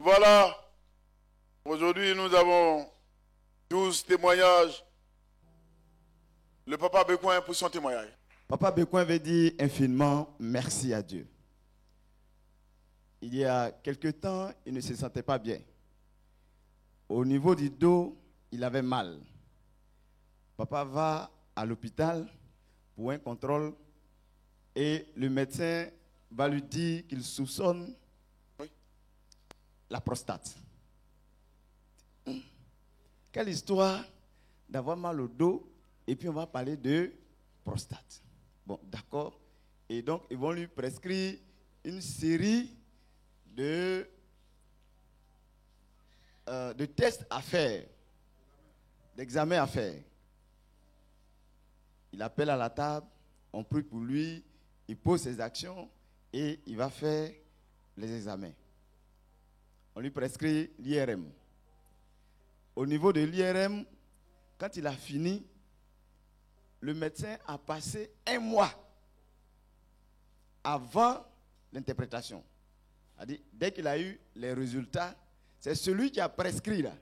Voilà, aujourd'hui nous avons 12 témoignages. Le papa Becoin pour son témoignage. Papa Becoin veut dire infiniment merci à Dieu. Il y a quelque temps, il ne se sentait pas bien. Au niveau du dos, il avait mal. Papa va à l'hôpital pour un contrôle et le médecin va lui dire qu'il soupçonne la prostate. Quelle histoire d'avoir mal au dos et puis on va parler de prostate. Bon, d'accord. Et donc, ils vont lui prescrire une série de tests à faire, d'examens à faire. Il appelle à la table, on prie pour lui, il pose ses actions et il va faire les examens. On lui prescrit l'IRM. Au niveau de l'IRM, quand il a fini, le médecin a passé un mois avant l'interprétation. Dès qu'il a eu les résultats, c'est celui qui a prescrit là.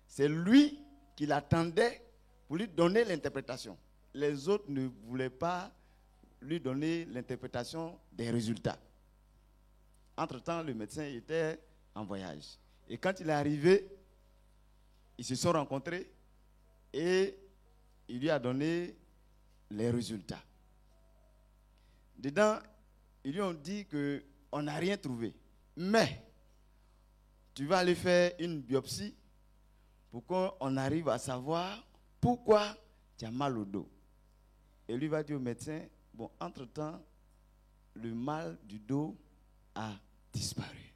C'est lui qui l'attendait pour lui donner l'interprétation. Les autres ne voulaient pas lui donner l'interprétation des résultats. Entre-temps, le médecin était en voyage. Et quand il est arrivé, ils se sont rencontrés et il lui a donné les résultats. Dedans, ils lui ont dit qu'on n'a rien trouvé. Mais, tu vas aller faire une biopsie pour qu'on arrive à savoir pourquoi tu as mal au dos. Et lui va dire au médecin, bon, entre-temps, le mal du dos a disparu.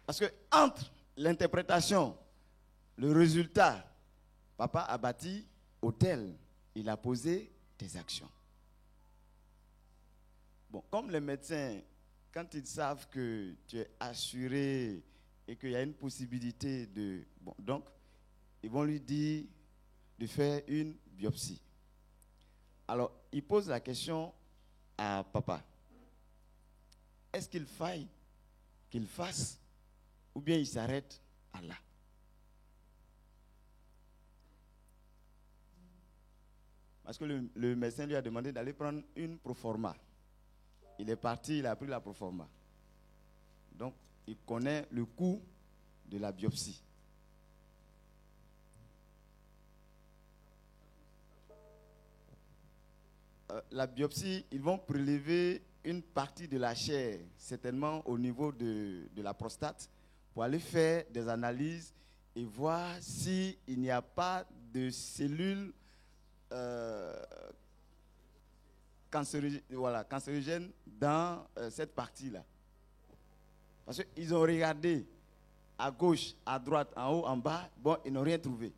Parce que entre l'interprétation, le résultat, papa a bâti hôtel, il a posé des actions. Bon, comme les médecins, quand ils savent que tu es assuré et qu'il y a une possibilité de... Bon, donc, ils vont lui dire de faire une biopsie. Alors, il pose la question à papa. Est-ce qu'il faille qu'il fasse ou bien il s'arrête à là? Parce que le médecin lui a demandé d'aller prendre une proforma. Il est parti, il a pris la proforma. Donc, il connaît le coût de la biopsie. La biopsie, ils vont prélever une partie de la chair, certainement au niveau de la prostate, pour aller faire des analyses et voir s'il n'y a pas de cellules cancérigènes dans cette partie-là. Parce qu'ils ont regardé à gauche, à droite, en haut, en bas, bon, ils n'ont rien trouvé.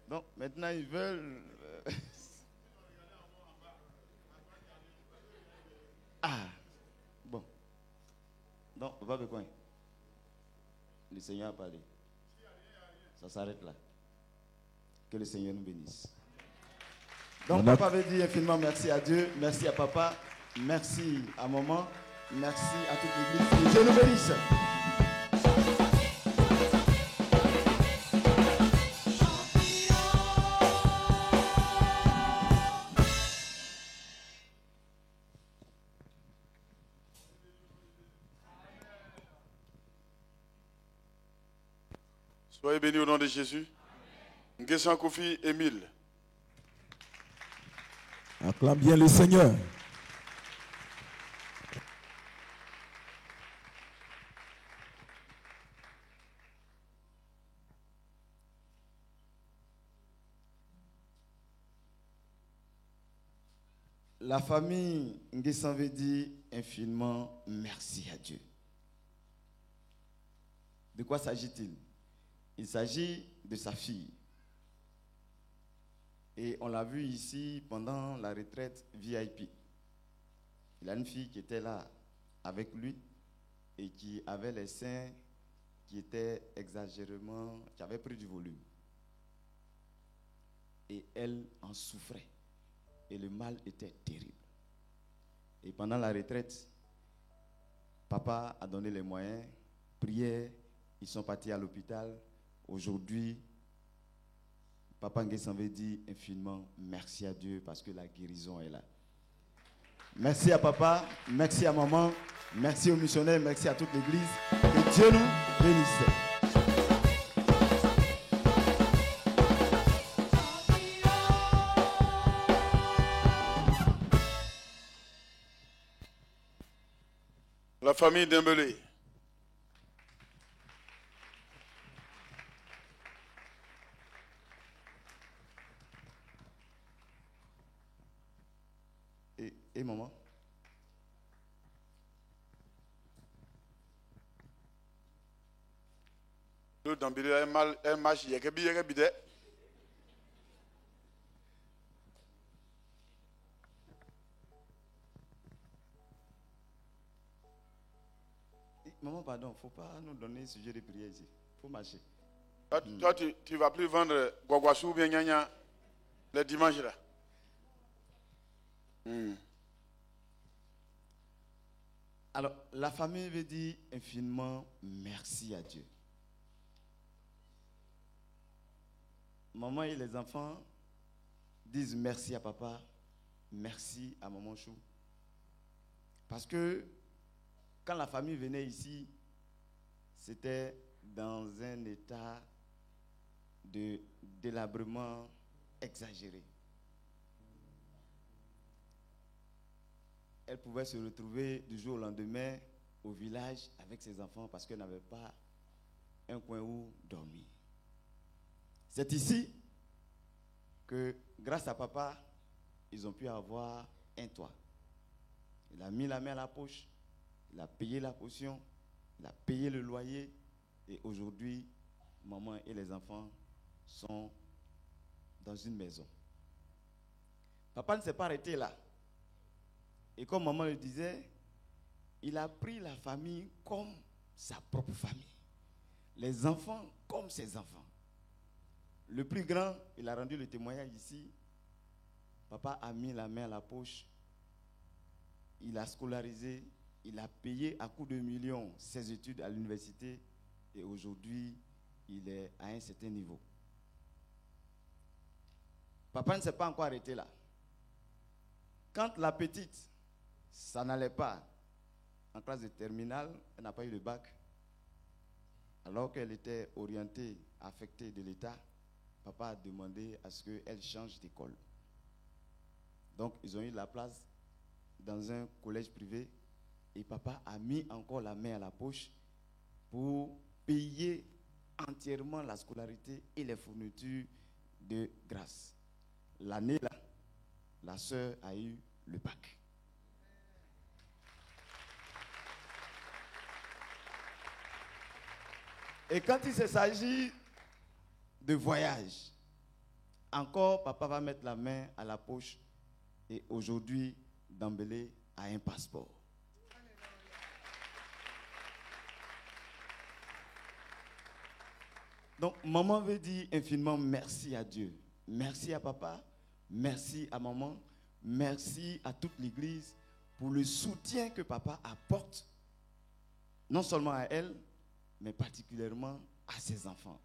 Donc, maintenant, ils veulent... bon. Donc, papa Becoin, le Seigneur a parlé. Ça s'arrête là. Que le Seigneur nous bénisse. Donc, papa veut dire infiniment merci à Dieu, merci à papa, merci à maman, merci à toute l'église. Que Dieu nous bénisse. Soyez bénis au nom de Jésus. Nguessan Kofi Émile. Acclame bien le Seigneur. La famille Nguessan veut dire infiniment merci à Dieu. De quoi s'agit-il? Il s'agit de sa fille. Et on l'a vu ici pendant la retraite VIP. Il a une fille qui était là avec lui et qui avait les seins qui étaient exagérément, qui avaient pris du volume. Et elle en souffrait. Et le mal était terrible. Et pendant la retraite, papa a donné les moyens, prière, ils sont partis à l'hôpital. Aujourd'hui, papa Nguessan veut dire infiniment merci à Dieu parce que la guérison est là. Merci à papa, merci à maman, merci aux missionnaires, merci à toute l'église. Que Dieu nous bénisse. La famille Dembélé. Et maman? Le Dembélé un match, il y a que bide. Maman, pardon, il ne faut pas nous donner sujet de prière ici. Il faut marcher. Toi, tu ne vas plus vendre Guaguassou ou bien Nyanya le dimanche là. Alors, la famille veut dire infiniment merci à Dieu. Maman et les enfants disent merci à papa, merci à maman Chou. Parce que quand la famille venait ici, c'était dans un état de délabrement exagéré. Elle pouvait se retrouver du jour au lendemain au village avec ses enfants parce qu'elle n'avait pas un coin où dormir. C'est ici que, grâce à papa, ils ont pu avoir un toit. Il a mis la main à la poche, il a payé la caution, il a payé le loyer et aujourd'hui, maman et les enfants sont dans une maison. Papa ne s'est pas arrêté là. Et comme maman le disait, il a pris la famille comme sa propre famille. Les enfants comme ses enfants. Le plus grand, il a rendu le témoignage ici. Papa a mis la main à la poche. Il a scolarisé. Il a payé à coups de millions ses études à l'université. Et aujourd'hui, il est à un certain niveau. Papa ne s'est pas encore arrêté là. Quand la petite, ça n'allait pas en classe de terminale, elle n'a pas eu le bac. Alors qu'elle était orientée, affectée de l'État, papa a demandé à ce qu'elle change d'école. Donc, ils ont eu la place dans un collège privé et papa a mis encore la main à la poche pour payer entièrement la scolarité et les fournitures de grâce. L'année là, la sœur a eu le bac. Et quand il s'agit de voyage, encore papa va mettre la main à la poche et aujourd'hui, Dembélé a un passeport. Donc, maman veut dire infiniment merci à Dieu. Merci à papa, merci à maman, merci à toute l'église pour le soutien que papa apporte, non seulement à elle, mais particulièrement à ses enfants.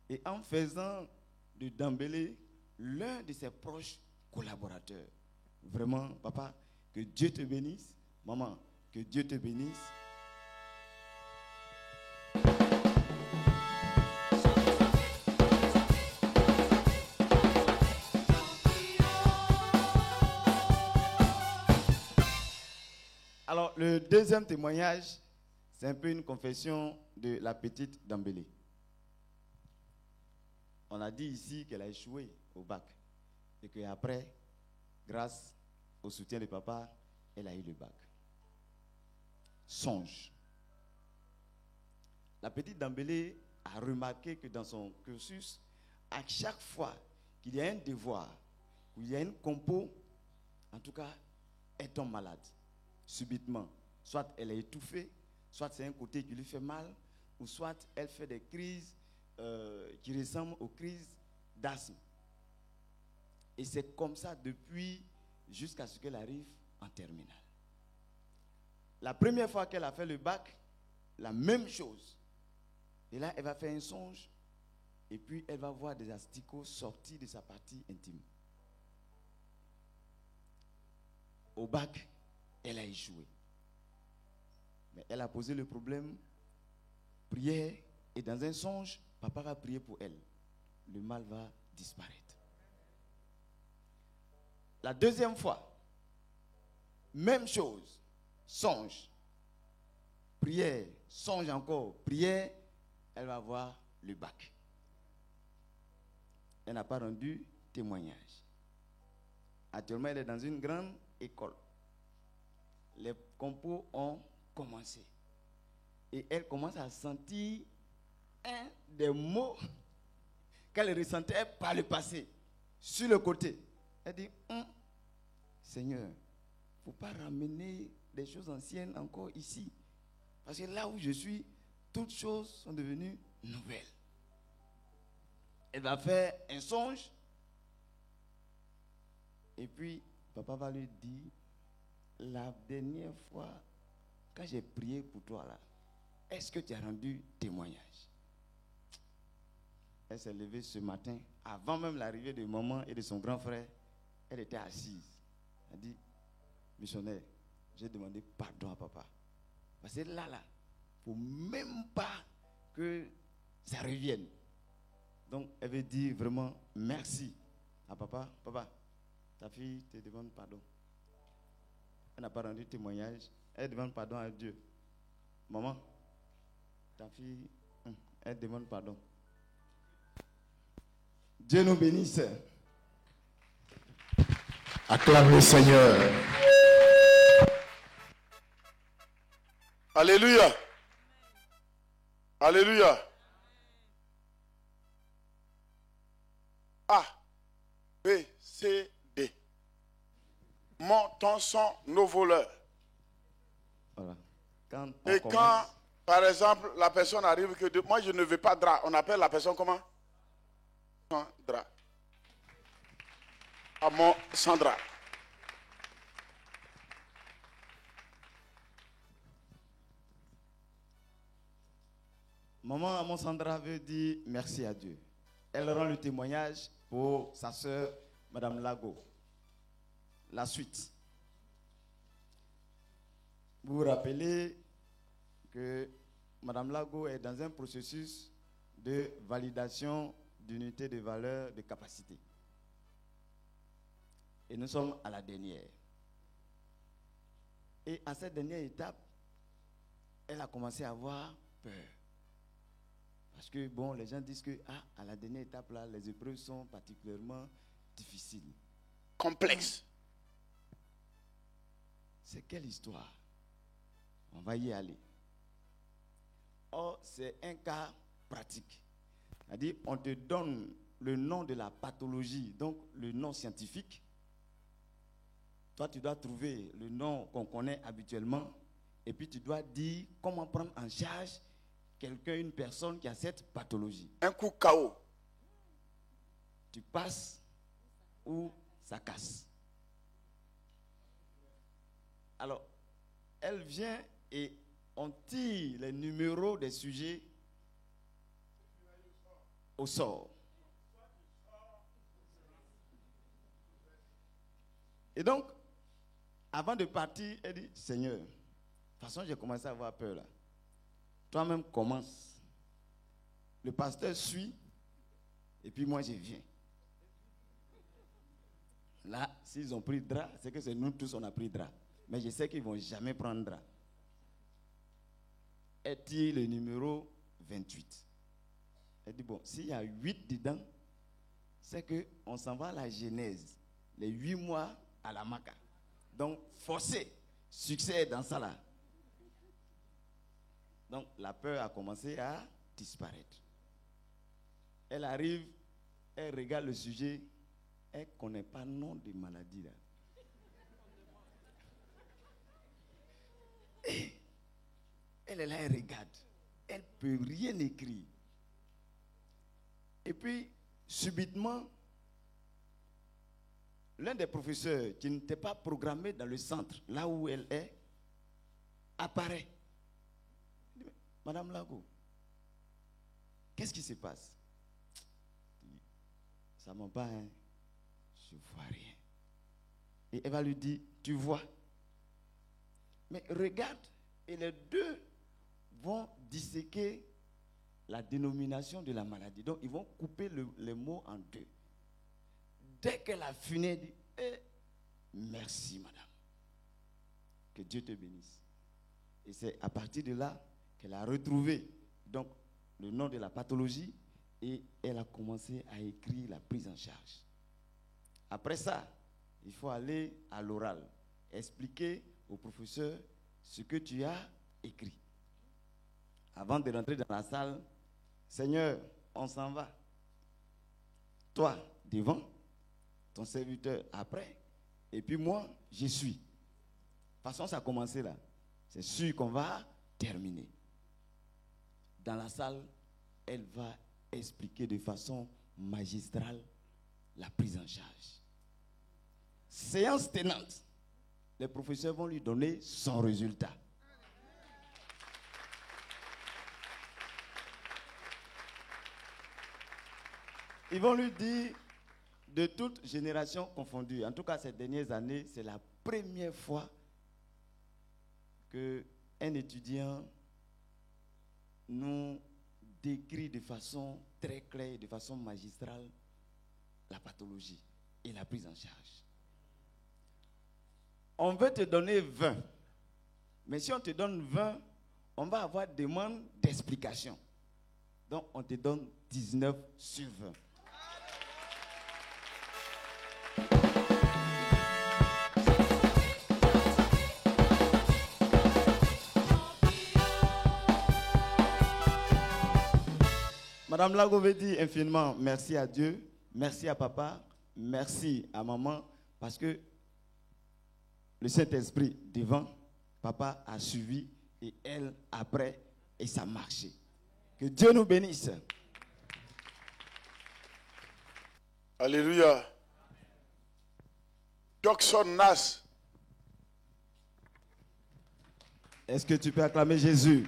Et en faisant de Dembélé l'un de ses proches collaborateurs. Vraiment, papa, que Dieu te bénisse. Maman, que Dieu te bénisse. Alors, le deuxième témoignage, c'est un peu une confession de la petite Dembélé. On a dit ici qu'elle a échoué au bac et qu'après, grâce au soutien de papa, elle a eu le bac. Songe. La petite Dembélé a remarqué que dans son cursus, à chaque fois qu'il y a un devoir, où il y a une compo, en tout cas, elle tombe malade, subitement. Soit elle est étouffée, soit c'est un côté qui lui fait mal, ou soit elle fait des crises qui ressemblent aux crises d'asthme. Et c'est comme ça depuis jusqu'à ce qu'elle arrive en terminale. La première fois qu'elle a fait le bac, la même chose. Et là, elle va faire un songe. Et puis, elle va voir des asticots sortis de sa partie intime. Au bac, elle a échoué. Mais elle a posé le problème, prière, et dans un songe, papa va prier pour elle. Le mal va disparaître. La deuxième fois, même chose, songe, prière, songe encore, prière, elle va voir le bac. Elle n'a pas rendu témoignage. Actuellement, elle est dans une grande école. Les compos ont commencé. Et elle commence à sentir un des mots qu'elle ressentait par le passé, sur le côté. Elle dit, Seigneur, il ne faut pas ramener des choses anciennes encore ici. Parce que là où je suis, toutes choses sont devenues nouvelles. Elle va faire un songe. Et puis, papa va lui dire, la dernière fois, quand j'ai prié pour toi là, est-ce que tu as rendu témoignage? Elle s'est levée ce matin, avant même l'arrivée de maman et de son grand frère, elle était assise. Elle dit, missionnaire, j'ai demandé pardon à papa. Parce que là, il ne faut même pas que ça revienne. Donc, elle veut dire vraiment merci à papa. Papa, ta fille te demande pardon. Elle n'a pas rendu témoignage. Elle demande pardon à Dieu. Maman, ta fille, elle demande pardon. Dieu nous bénisse. Acclame le Seigneur. Alléluia. Alléluia. A, B, C, D. Montons sont nos voleurs. Voilà. Et quand, par exemple, la personne arrive que moi je ne veux pas drap, on appelle la personne comment? Sans drap. À mon sans drap. Maman Amon Sandra veut dire merci à Dieu. Elle rend le témoignage pour sa sœur, Madame Lago. La suite. Vous vous rappelez que Madame Lago est dans un processus de validation d'unité de valeur de capacité. Et nous sommes à la dernière. Et à cette dernière étape, elle a commencé à avoir peur. Parce que, bon, les gens disent que, à la dernière étape, là, les épreuves sont particulièrement difficiles. Complexe. C'est quelle histoire? On va y aller. Or, c'est un cas pratique. C'est-à-dire, on te donne le nom de la pathologie, donc le nom scientifique. Toi, tu dois trouver le nom qu'on connaît habituellement. Et puis, tu dois dire comment prendre en charge quelqu'un, une personne qui a cette pathologie. Un coup KO. Tu passes ou ça casse. Alors, elle vient et on tire les numéros des sujets au sort. Et donc, avant de partir, elle dit, Seigneur, de toute façon, j'ai commencé à avoir peur là. Toi-même commence. Le pasteur suit, et puis moi je viens. Là, s'ils ont pris drap, c'est que c'est nous tous on a pris drap. Mais je sais qu'ils ne vont jamais prendre drap. Elle tire le numéro 28. Elle dit, bon, s'il y a 8 dedans, c'est qu'on s'en va à la Genèse. Les 8 mois à la Maca. Donc, forcé, succès dans ça là. Donc, la peur a commencé à disparaître. Elle arrive, elle regarde le sujet, elle ne connaît pas le nom de maladie là. Et elle est là, elle regarde. Elle ne peut rien écrire. Et puis, subitement, l'un des professeurs qui n'était pas programmé dans le centre, là où elle est, apparaît. Il dit, Madame Lago, qu'est-ce qui se passe? Ça m'en bat, hein? Je ne vois rien. Et elle va lui dire, tu vois. Mais regarde, et les deux vont disséquer la dénomination de la maladie. Donc, ils vont couper les mots en deux. Dès qu'elle a fini, elle dit, merci, madame. Que Dieu te bénisse. Et c'est à partir de là qu'elle a retrouvé donc, le nom de la pathologie et elle a commencé à écrire la prise en charge. Après ça, il faut aller à l'oral, expliquer au professeur ce que tu as écrit. Avant de rentrer dans la salle, Seigneur, on s'en va. Toi, devant, ton serviteur après, et puis moi, je suis. De toute façon, ça a commencé là. C'est sûr qu'on va terminer. Dans la salle, elle va expliquer de façon magistrale la prise en charge. Séance tenante, les professeurs vont lui donner son résultat. Ils vont lui dire, de toute génération confondue, en tout cas ces dernières années, c'est la première fois qu'un étudiant nous décrit de façon très claire, de façon magistrale, la pathologie et la prise en charge. On veut te donner 20, mais si on te donne 20, on va avoir demande d'explication. Donc on te donne 19 sur 20. Madame Lago veut dire infiniment merci à Dieu, merci à papa, merci à maman, parce que le Saint-Esprit devant, papa a suivi et elle après, et ça a marché. Que Dieu nous bénisse. Alléluia. Jackson Nas. Est-ce que tu peux acclamer Jésus?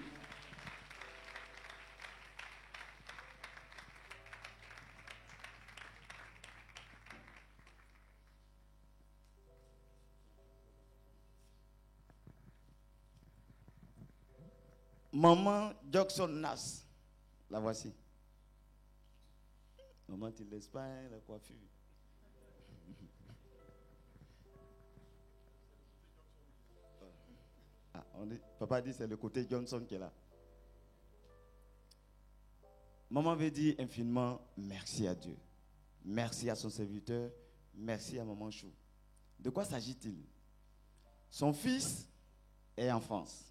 Maman Jackson Nas, la voici. Maman, tu ne laisses pas la coiffure. Ah, papa dit c'est le côté Johnson qui est là. Maman veut dire infiniment merci à Dieu. Merci à son serviteur. Merci à maman Chou. De quoi s'agit-il? Son fils est en France.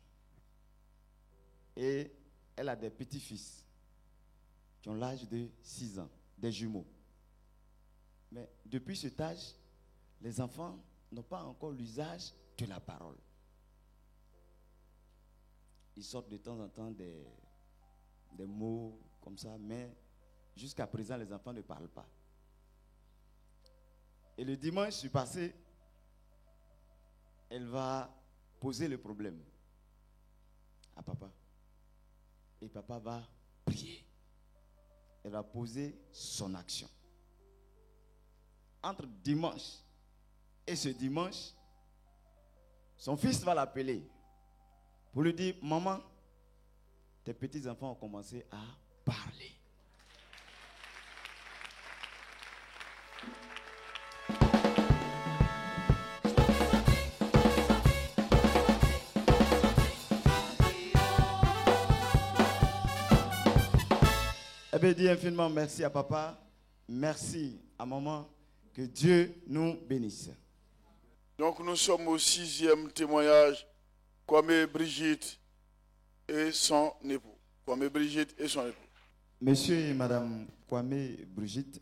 Et elle a des petits-fils qui ont l'âge de 6 ans, des jumeaux. Mais depuis cet âge, les enfants n'ont pas encore l'usage de la parole. Ils sortent de temps en temps des mots comme ça, mais jusqu'à présent, les enfants ne parlent pas. Et le dimanche passé, elle va poser le problème à papa. Et papa va prier. Elle va poser son action. Entre dimanche et ce dimanche, son fils va l'appeler pour lui dire, maman, tes petits-enfants ont commencé à parler. Eh bien, dis infiniment merci à papa, merci à maman, que Dieu nous bénisse. Donc nous sommes au 6e témoignage, Kwame Brigitte et son époux. Kwame Brigitte et son époux. Monsieur et madame Kwame Brigitte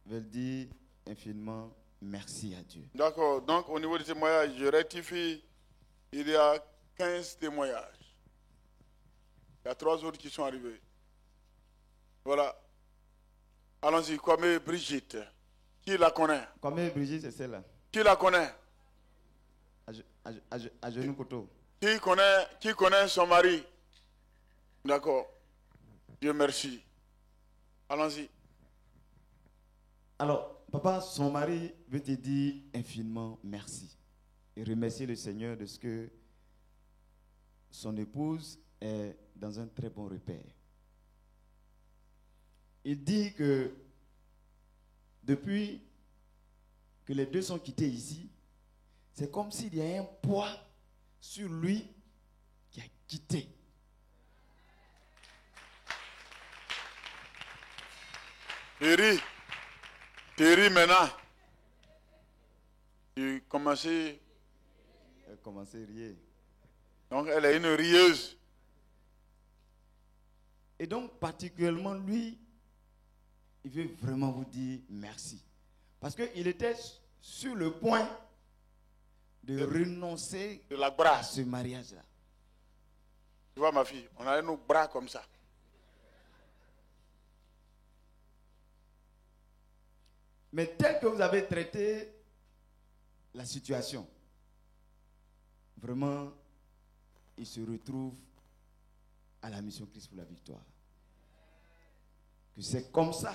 veulent dire infiniment merci à Dieu. D'accord, donc au niveau des témoignages, je rectifie, il y a 15 témoignages. Il y a 3 autres qui sont arrivés. Voilà. Allons-y, Kwame Brigitte. Qui la connaît? Kwame Brigitte, c'est celle-là. Qui la connaît? À genoux coteau. Qui connaît son mari? D'accord. Dieu merci. Allons-y. Alors, papa, son mari veut te dire infiniment merci. Et remercier le Seigneur de ce que son épouse est dans un très bon repère. Il dit que depuis que les deux sont quittés ici, c'est comme s'il y a un poids sur lui qui a quitté. Thierry maintenant. Tu commences. Elle a commencé à rire. Donc elle est une rieuse. Et donc, particulièrement lui, il veut vraiment vous dire merci. Parce qu'il était sur le point de renoncer De la à bras. ce mariage-là. Tu vois ma fille, on a nos bras comme ça. Mais tel que vous avez traité la situation, vraiment, il se retrouve à la mission Christ pour la victoire. Que c'est comme ça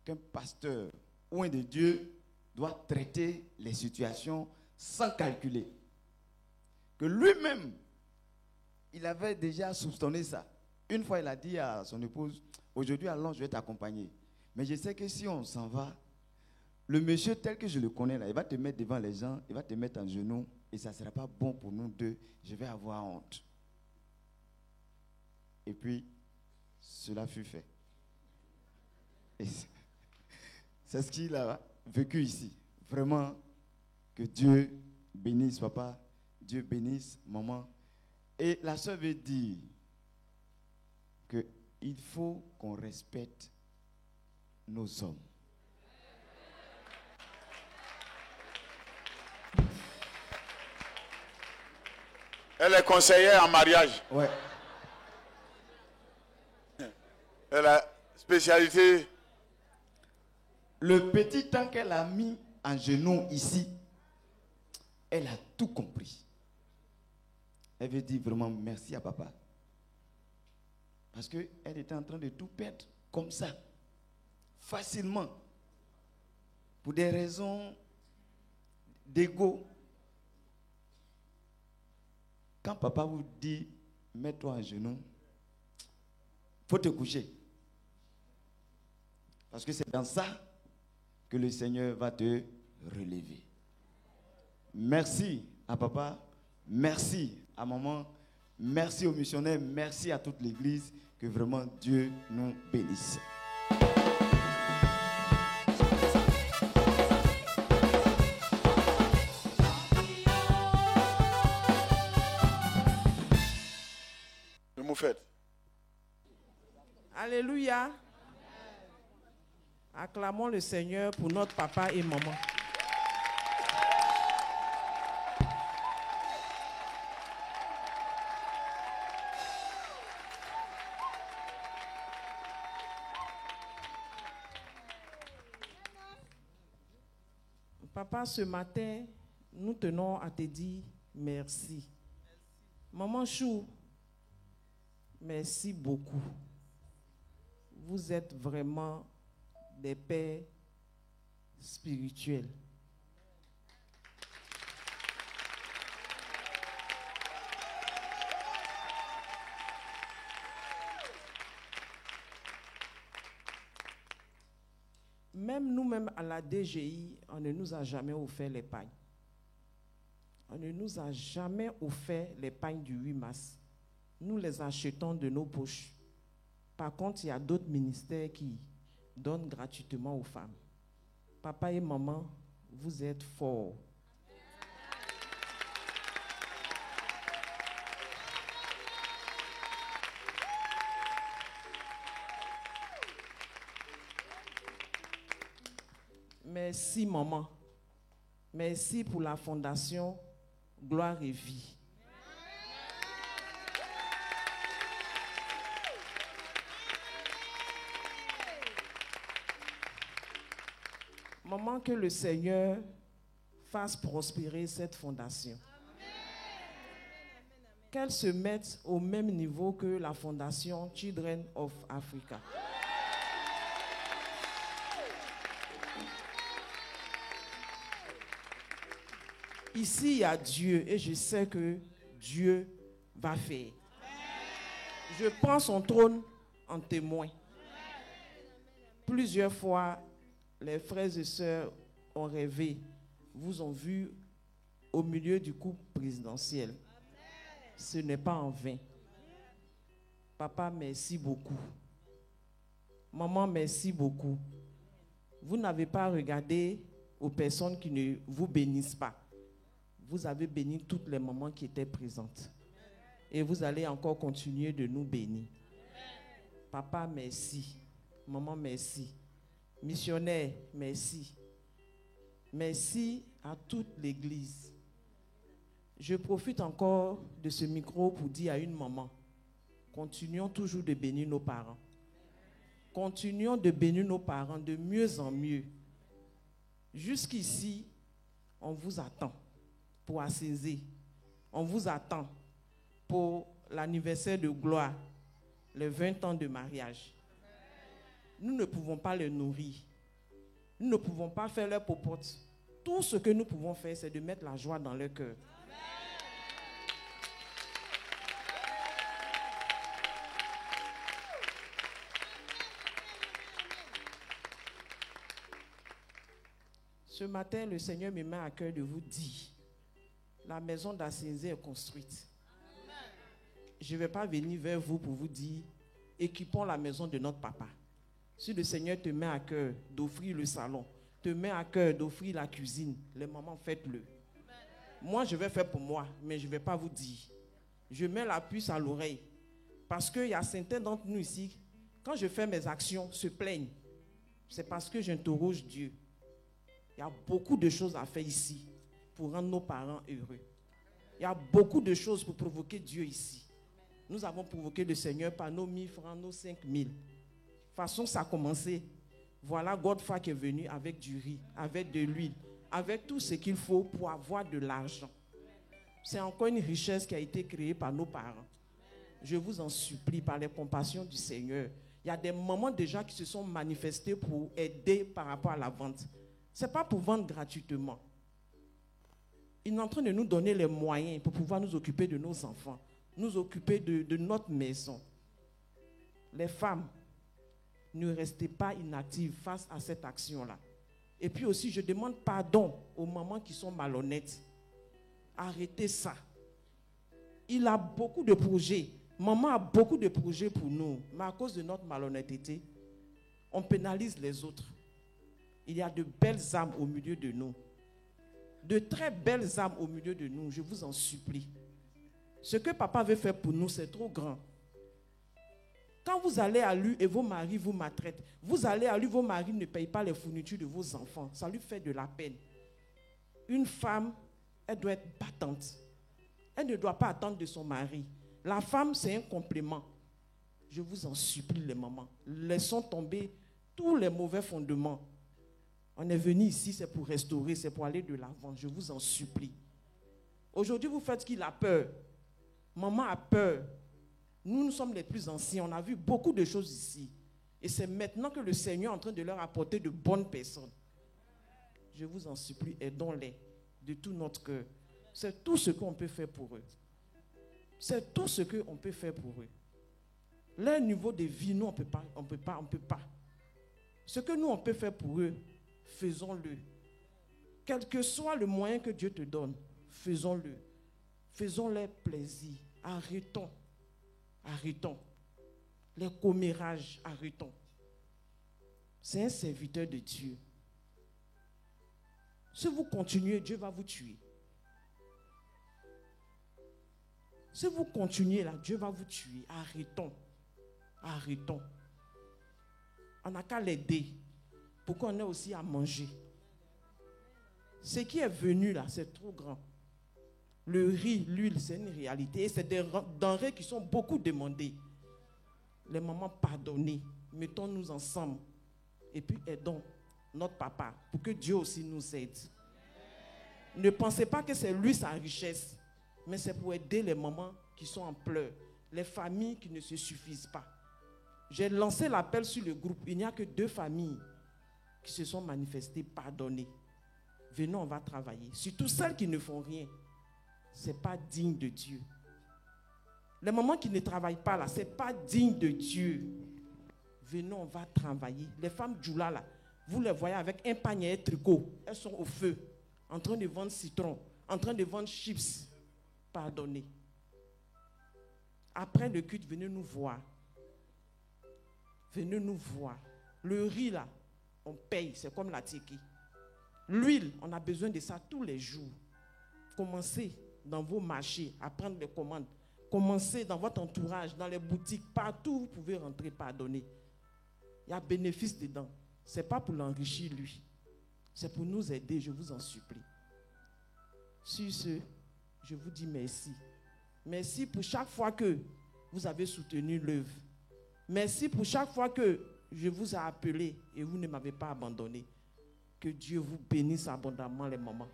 qu'un pasteur ou un de Dieu doit traiter les situations sans calculer. Que lui-même, il avait déjà soupçonné ça. Une fois, il a dit à son épouse, aujourd'hui, allons, je vais t'accompagner. Mais je sais que si on s'en va, le monsieur tel que je le connais là, il va te mettre devant les gens, il va te mettre en genoux et ça ne sera pas bon pour nous deux. Je vais avoir honte. Et puis, cela fut fait. Et c'est ce qu'il a vécu ici. Vraiment, que Dieu bénisse papa, Dieu bénisse maman. Et la sœur veut dire qu'il faut qu'on respecte nos hommes. Elle est conseillère en mariage. Ouais. Elle a spécialité. Le petit temps qu'elle a mis en genoux ici, elle a tout compris. Elle veut dire vraiment merci à papa. Parce qu'elle était en train de tout perdre comme ça, facilement, pour des raisons d'ego. Quand papa vous dit, mets-toi en genoux, il faut te coucher. Parce que c'est dans ça que le Seigneur va te relever. Merci à papa, merci à maman, merci aux missionnaires, merci à toute l'église, que vraiment Dieu nous bénisse. Le mot fait. Alléluia. Acclamons le Seigneur pour notre papa et maman. Papa, ce matin, nous tenons à te dire merci. Maman Chou, merci beaucoup. Vous êtes vraiment des pères spirituels. Même nous-mêmes à la DGI, on ne nous a jamais offert les pagnes. On ne nous a jamais offert les pagnes du 8 mars. Nous les achetons de nos poches. Par contre, il y a d'autres ministères qui donnent gratuitement aux femmes. Papa et maman, vous êtes forts. Merci maman. Merci pour la fondation Gloire et Vie. Maman, que le Seigneur fasse prospérer cette fondation. qu'elles se mettent au même niveau que la fondation Children of Africa. Ici, il y a Dieu et je sais que Dieu va faire. Je prends son trône en témoin. Plusieurs fois, les frères et sœurs ont rêvé, vous ont vu au milieu du couple présidentiel. Ce n'est pas en vain. Papa, merci beaucoup. Maman, merci beaucoup. Vous n'avez pas regardé aux personnes qui ne vous bénissent pas. Vous avez béni toutes les mamans qui étaient présentes. Et vous allez encore continuer de nous bénir. Papa, merci. Maman, merci. Missionnaire, merci. Merci à toute l'Église. Je profite encore de ce micro pour dire à une maman, continuons toujours de bénir nos parents. Continuons de bénir nos parents de mieux en mieux. Jusqu'ici, on vous attend pour assaisir. On vous attend pour l'anniversaire de gloire, les 20 ans de mariage. Nous ne pouvons pas les nourrir. Nous ne pouvons pas faire leur popote. Tout ce que nous pouvons faire, c'est de mettre la joie dans leur cœur. Ce matin, le Seigneur me met à cœur de vous dire, la maison d'Assénzé est construite. Je ne vais pas venir vers vous pour vous dire, équipons la maison de notre papa. Si le Seigneur te met à cœur d'offrir le salon, te met à cœur d'offrir la cuisine, les mamans, faites-le. Moi, je vais faire pour moi, mais je ne vais pas vous dire. Je mets la puce à l'oreille. Parce qu'il y a certains d'entre nous ici, quand je fais mes actions, se plaignent. C'est parce que j'interroge Dieu. Il y a beaucoup de choses à faire ici pour rendre nos parents heureux. Il y a beaucoup de choses pour provoquer Dieu ici. Nous avons provoqué le Seigneur par nos 1000 francs, nos 5000. De toute façon, ça a commencé. Voilà Godfrey qui est venu avec du riz, avec de l'huile, avec tout ce qu'il faut pour avoir de l'argent. C'est encore une richesse qui a été créée par nos parents. Je vous en supplie, par les compassions du Seigneur. Il y a des mamans déjà qui se sont manifestés pour aider par rapport à la vente. Ce n'est pas pour vendre gratuitement. Il est en train de nous donner les moyens pour pouvoir nous occuper de nos enfants, nous occuper de notre maison. Les femmes, ne restez pas inactives face à cette action-là. Et puis aussi, je demande pardon aux mamans qui sont malhonnêtes. Arrêtez ça. Il a beaucoup de projets. Maman a beaucoup de projets pour nous. Mais à cause de notre malhonnêteté, on pénalise les autres. Il y a de belles âmes au milieu de nous. De très belles âmes au milieu de nous, je vous en supplie. Ce que papa veut faire pour nous, c'est trop grand. Quand vous allez à lui et vos maris vous maltraitent, vous allez à lui, vos maris ne payent pas les fournitures de vos enfants. Ça lui fait de la peine. Une femme, elle doit être battante. Elle ne doit pas attendre de son mari. La femme, c'est un complément. Je vous en supplie, les mamans. Laissons tomber tous les mauvais fondements. On est venu ici, c'est pour restaurer, c'est pour aller de l'avant. Je vous en supplie. Aujourd'hui, vous faites qu'il a peur. Maman a peur. Nous sommes les plus anciens. On a vu beaucoup de choses ici. Et c'est maintenant que le Seigneur est en train de leur apporter de bonnes personnes. Je vous en supplie, aidons-les de tout notre cœur. C'est tout ce qu'on peut faire pour eux. C'est tout ce qu'on peut faire pour eux. Leur niveau de vie, nous, on ne peut pas. Ce que nous, on peut faire pour eux, faisons-le. Quel que soit le moyen que Dieu te donne, faisons-le. Faisons-leur plaisir. Arrêtons. Les commérages, arrêtons. C'est un serviteur de Dieu. Si vous continuez, Dieu va vous tuer. Si vous continuez là, Dieu va vous tuer. Arrêtons. On n'a qu'à l'aider pour qu'on ait aussi à manger. Ce qui est venu là, c'est trop grand. Le riz, l'huile, c'est une réalité. Et c'est des denrées qui sont beaucoup demandées. Les mamans, pardonnez. Mettons-nous ensemble. Et puis aidons notre papa pour que Dieu aussi nous aide. Ne pensez pas que c'est lui sa richesse. mais c'est pour aider les mamans qui sont en pleurs, les familles qui ne se suffisent pas. J'ai lancé l'appel sur le groupe. Il n'y a que 2 familles qui se sont manifestées pardonnées. Venons, on va travailler. Surtout celles qui ne font rien. Ce n'est pas digne de Dieu. Les mamans qui ne travaillent pas là, ce n'est pas digne de Dieu. Venons, on va travailler. Les femmes Djoula là, vous les voyez avec un panier et tricot. Elles sont au feu, en train de vendre citron, en train de vendre chips. Pardonnez. Après le culte, venez nous voir. Venez nous voir. Le riz là, on paye, c'est comme la tiki. L'huile, on a besoin de ça tous les jours. Commencez dans vos marchés à prendre les commandes. Commencez dans votre entourage, dans les boutiques, partout vous pouvez rentrer, pardonner. Il y a bénéfice dedans. Ce n'est pas pour l'enrichir lui. C'est pour nous aider, je vous en supplie. Sur ce, je vous dis merci. Merci pour chaque fois que vous avez soutenu l'œuvre. Merci pour chaque fois que je vous ai appelé et vous ne m'avez pas abandonné. Que Dieu vous bénisse abondamment les mamans.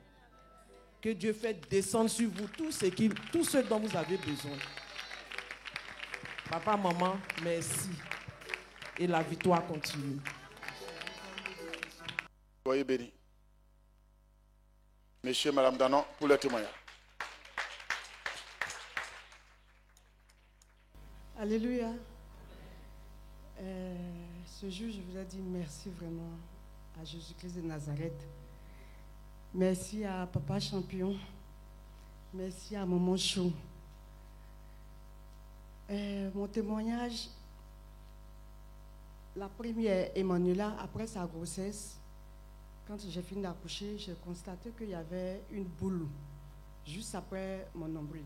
Que Dieu fasse descendre sur vous tout ce dont vous avez besoin. Papa, maman, merci. Et la victoire continue. Soyez bénis. Monsieur et Madame Danon, pour le témoignage. Alléluia. Ce jour, je vous ai dit merci vraiment à Jésus-Christ de Nazareth. Merci à Papa Champion. Merci à Maman Chou. Mon témoignage, la première, Emmanuela, après sa grossesse, quand j'ai fini d'accoucher, j'ai constaté qu'il y avait une boule juste après mon nombril.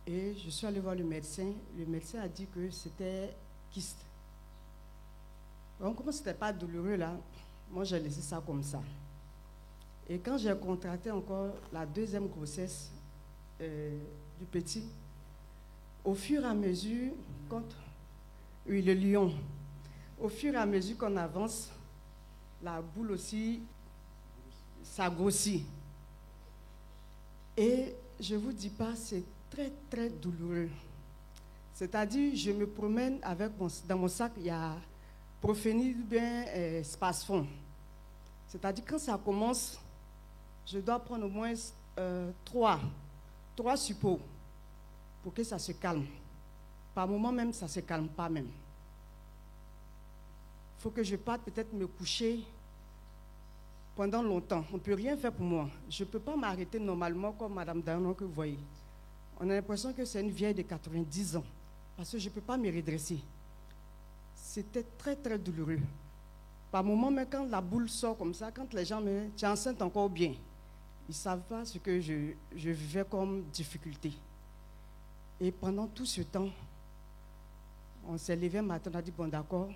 Et je suis allée voir le médecin. Le médecin a dit que c'était kyste. Donc, comme ce n'était pas douloureux là, moi j'ai laissé ça comme ça. Et quand j'ai contracté encore la deuxième grossesse du petit, au fur et à mesure, le lion, au fur et à mesure qu'on avance, la boule aussi, ça grossit. Et je ne vous dis pas, c'est très très douloureux. C'est-à-dire, je me promène avec dans mon sac, il y a Profénil bien Spasfon. C'est-à-dire, quand ça commence, je dois prendre au moins 3 suppos pour que ça se calme. Par moment même, ça ne se calme pas même. Il faut que je parte peut-être me coucher pendant longtemps. On ne peut rien faire pour moi. Je ne peux pas m'arrêter normalement comme Madame Danon que vous voyez. On a l'impression que c'est une vieille de 90 ans. Parce que je ne peux pas me redresser. C'était très très douloureux. Par moment, même quand la boule sort comme ça, quand les gens me disent, tu es enceinte encore bien, ils ne savent pas ce que je vivais comme difficulté. Et pendant tout ce temps, on s'est levé un matin, on a dit, bon d'accord.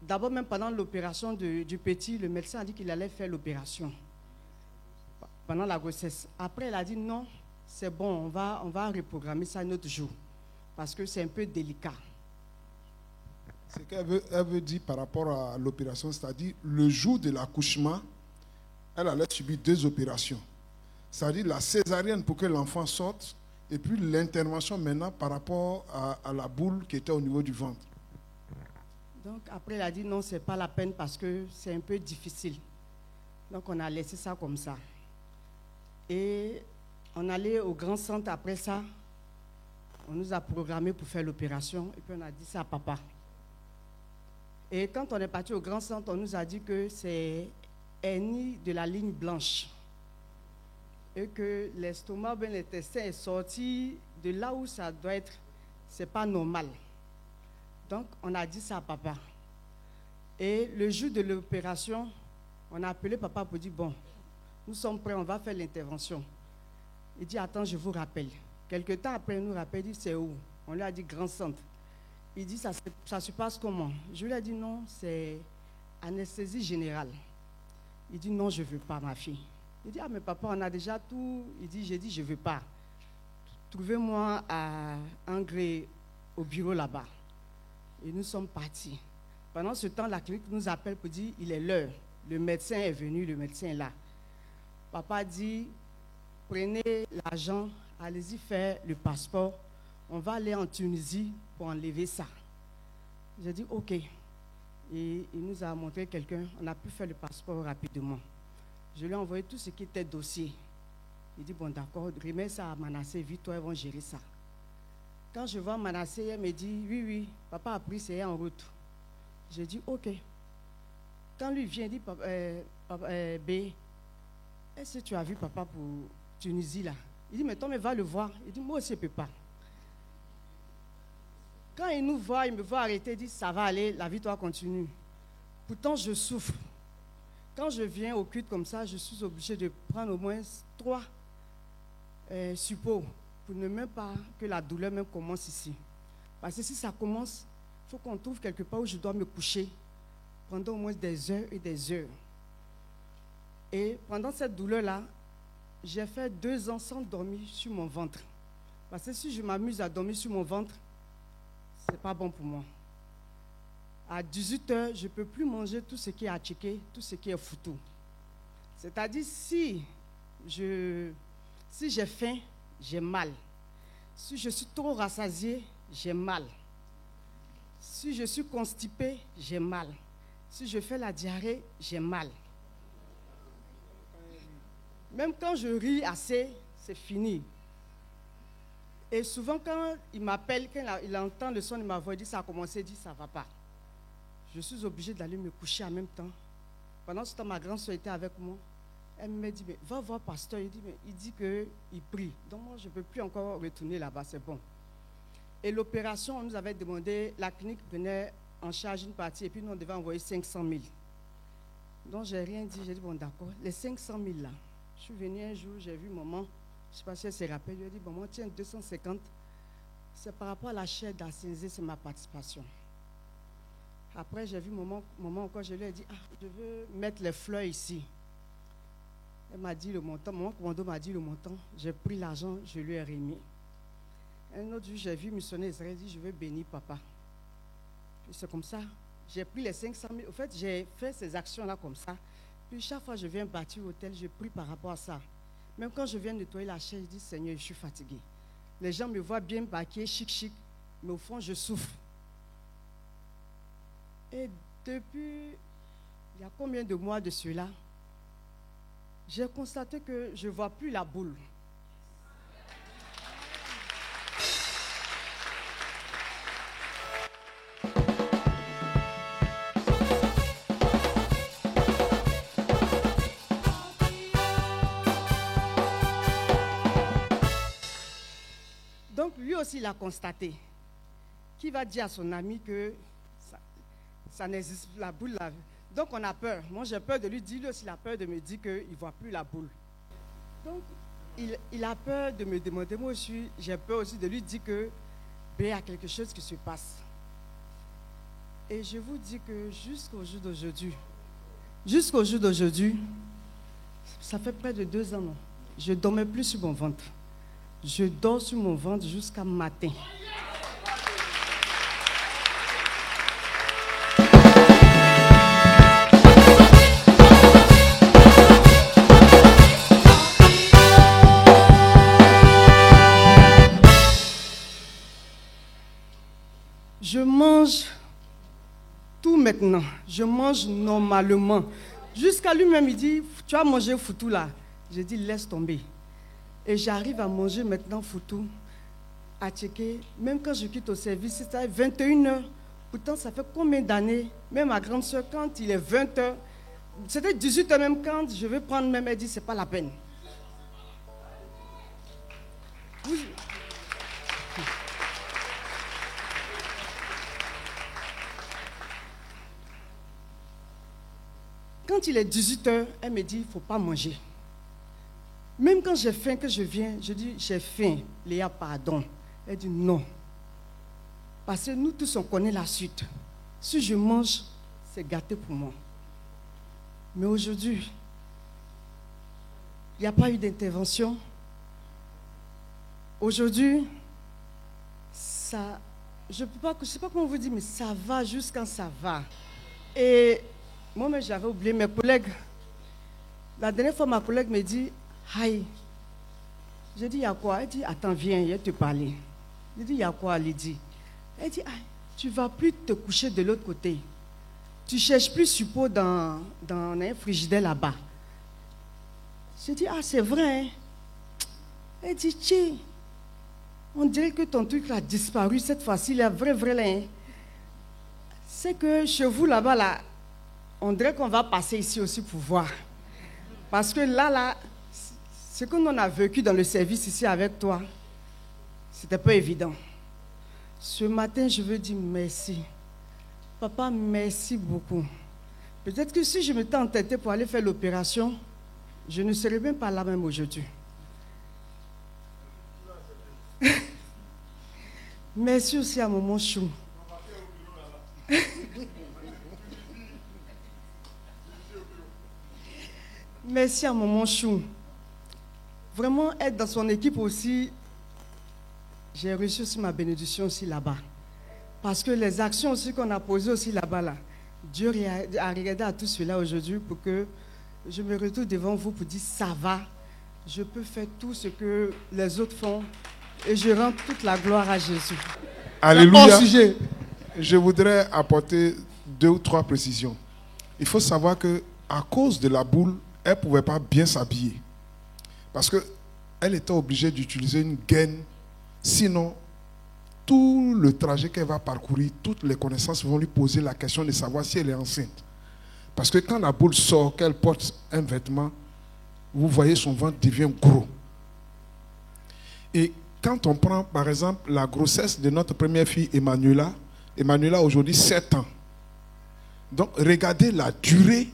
D'abord, même pendant l'opération du petit, le médecin a dit qu'il allait faire l'opération pendant la grossesse. Après, il a dit, non, c'est bon, on va reprogrammer ça un autre jour, parce que c'est un peu délicat. Ce qu'elle veut dire par rapport à l'opération, c'est-à-dire le jour de l'accouchement, elle allait subir 2 opérations. C'est-à-dire la césarienne pour que l'enfant sorte, et puis l'intervention maintenant par rapport à la boule qui était au niveau du ventre. Donc après, il a dit non, ce n'est pas la peine parce que c'est un peu difficile. Donc on a laissé ça comme ça. Et on allait au grand centre après ça. On nous a programmé pour faire l'opération et puis on a dit ça à papa. Et quand on est parti au grand centre, on nous a dit que c'est hernie de la ligne blanche. Et que l'estomac, l'intestin est sorti de là où ça doit être. C'est pas normal. Donc, on a dit ça à papa. Et le jour de l'opération, on a appelé papa pour dire, bon, nous sommes prêts, on va faire l'intervention. Il dit, attends, je vous rappelle. Quelque temps après, il nous rappelle, il dit, c'est où? On lui a dit, grand centre. Il dit, ça se passe comment? Je lui ai dit, non, c'est anesthésie générale. Il dit, non, je ne veux pas, ma fille. Il dit, ah, mais papa, on a déjà tout. J'ai dit, je ne veux pas. Trouvez-moi à Angré, au bureau là-bas. Et nous sommes partis. Pendant ce temps, la clinique nous appelle pour dire, il est l'heure. Le médecin est venu, le médecin est là. Papa dit, prenez l'argent, allez-y faire le passeport. On va aller en Tunisie pour enlever ça. J'ai dit ok. Et il nous a montré quelqu'un, on a pu faire le passeport rapidement. Je lui ai envoyé tout ce qui était dossier. Il dit bon d'accord, remets ça à Manassé, vite toi, ils vont gérer ça. Quand je vois Manassé, elle me dit oui, papa a pris, c'est en route. J'ai dit ok. Quand lui vient, il dit B, est-ce que tu as vu papa pour Tunisie là? Il dit mais toi, mais va le voir. Il dit moi aussi je ne peux pas. Quand il nous voit, il me voit arrêter, il dit ça va aller, la vie doit continuer. Pourtant je souffre. Quand je viens au culte comme ça, je suis obligée de prendre au moins 3 suppos pour ne même pas que la douleur même commence ici. Parce que si ça commence, il faut qu'on trouve quelque part où je dois me coucher pendant au moins des heures et des heures. Et pendant cette douleur-là, j'ai fait 2 ans sans dormir sur mon ventre. Parce que si je m'amuse à dormir sur mon ventre, ce n'est pas bon pour moi. À 18h, je ne peux plus manger tout ce qui est atchiké, tout ce qui est foutou. C'est-à-dire, si j'ai faim, j'ai mal. Si je suis trop rassasié, j'ai mal. Si je suis constipé, j'ai mal. Si je fais la diarrhée, j'ai mal. Même quand je ris assez, c'est fini. Et souvent, quand il m'appelle, quand il entend le son de ma voix, il dit ça a commencé, il dit ça ne va pas. Je suis obligée d'aller me coucher en même temps. Pendant ce temps, ma grande soeur était avec moi. Elle me dit, mais va voir pasteur. Il dit qu'il prie. Donc moi, je ne peux plus encore retourner là-bas, c'est bon. Et l'opération, on nous avait demandé, la clinique prenait en charge une partie et puis nous, on devait envoyer 500 000. Donc je n'ai rien dit, j'ai dit, bon d'accord, les 500 000 là. Je suis venue un jour, j'ai vu maman, je ne sais pas si elle se rappelle, je lui ai dit, bon, moi, tiens, 250, c'est par rapport à la chaire d'Assénizé, c'est ma participation. Après, j'ai vu maman encore, je lui ai dit, je veux mettre les fleurs ici. Elle m'a dit le montant, maman commando m'a dit le montant, j'ai pris l'argent, je lui ai remis. Un autre jour, j'ai vu missionnaire Israël, dit, je veux bénir papa. Puis c'est comme ça, j'ai pris les 500 000, au fait, j'ai fait ces actions-là comme ça. Puis chaque fois que je viens bâtir l'hôtel, je prie par rapport à ça. Même quand je viens nettoyer la chaise, je dis, Seigneur, je suis fatigué. Les gens me voient bien bâquer, chic, mais au fond, je souffre. Et depuis, il y a combien de mois de cela, j'ai constaté que je ne vois plus la boule. Donc lui aussi, il a constaté. Qui va dire à son ami que ça n'existe plus, la boule là. Donc on a peur. Moi j'ai peur de lui dire, lui aussi il a peur de me dire qu'il ne voit plus la boule. Donc il a peur de me demander, moi aussi j'ai peur aussi de lui dire que il y a quelque chose qui se passe. Et je vous dis que jusqu'au jour d'aujourd'hui, ça fait près de 2 ans, non, je ne dormais plus sur mon ventre. Je dors sur mon ventre jusqu'à matin. Je mange tout maintenant. Je mange normalement. Jusqu'à lui-même, il dit, tu as mangé foutu là. J'ai dit, laisse tomber. Et j'arrive à manger maintenant foutu, à checker. Même quand je quitte au service, c'est à 21h. Pourtant, ça fait combien d'années? Même ma grande soeur, quand il est 20h, c'était 18h même quand je vais prendre même, elle dit, c'est pas la peine. Oui. Quand il est 18h, elle me dit, il ne faut pas manger. Même quand j'ai faim, que je viens, je dis, j'ai faim, Léa, pardon. Elle dit, non. Parce que nous tous, on connaît la suite. Si je mange, c'est gâté pour moi. Mais aujourd'hui, il n'y a pas eu d'intervention. Aujourd'hui, ça, je ne sais pas comment vous dire, mais ça va jusqu'à ça va. Et moi-même, j'avais oublié mes collègues. La dernière fois, ma collègue me dit, aïe, J'ai dit, il y a quoi? Elle dit, attends, viens, je vais te parler. J'ai dit, il y a quoi, Lydie? Elle dit, ah, tu ne vas plus te coucher de l'autre côté. Tu ne cherches plus support dans un frigidaire là-bas. J'ai dit, ah, c'est vrai. Hein? Elle dit, tiens, on dirait que ton truc a disparu cette fois-ci, il est vrai là. Hein? C'est que chez vous là-bas, là, on dirait qu'on va passer ici aussi pour voir. Parce que là, ce que l'on a vécu dans le service ici avec toi, c'était pas évident. Ce matin, je veux dire merci. Papa, merci beaucoup. Peut-être que si je m'étais entêtée pour aller faire l'opération, je ne serais même pas là même aujourd'hui. Merci aussi à Maman Chou. Merci à Maman Chou. Vraiment, être dans son équipe aussi, j'ai reçu aussi ma bénédiction aussi là-bas. Parce que les actions aussi qu'on a posées aussi là-bas, là, Dieu a regardé à tout cela aujourd'hui pour que je me retrouve devant vous pour dire ça va, je peux faire tout ce que les autres font et je rends toute la gloire à Jésus. Alléluia. Au sujet, je voudrais apporter 2 ou 3 précisions. Il faut savoir que à cause de la boule, elle ne pouvait pas bien s'habiller. Parce qu'elle était obligée d'utiliser une gaine. Sinon, tout le trajet qu'elle va parcourir, toutes les connaissances vont lui poser la question de savoir si elle est enceinte. Parce que quand la boule sort, qu'elle porte un vêtement, vous voyez son ventre devient gros. Et quand on prend par exemple la grossesse de notre première fille Emmanuela a aujourd'hui 7 ans. Donc regardez la durée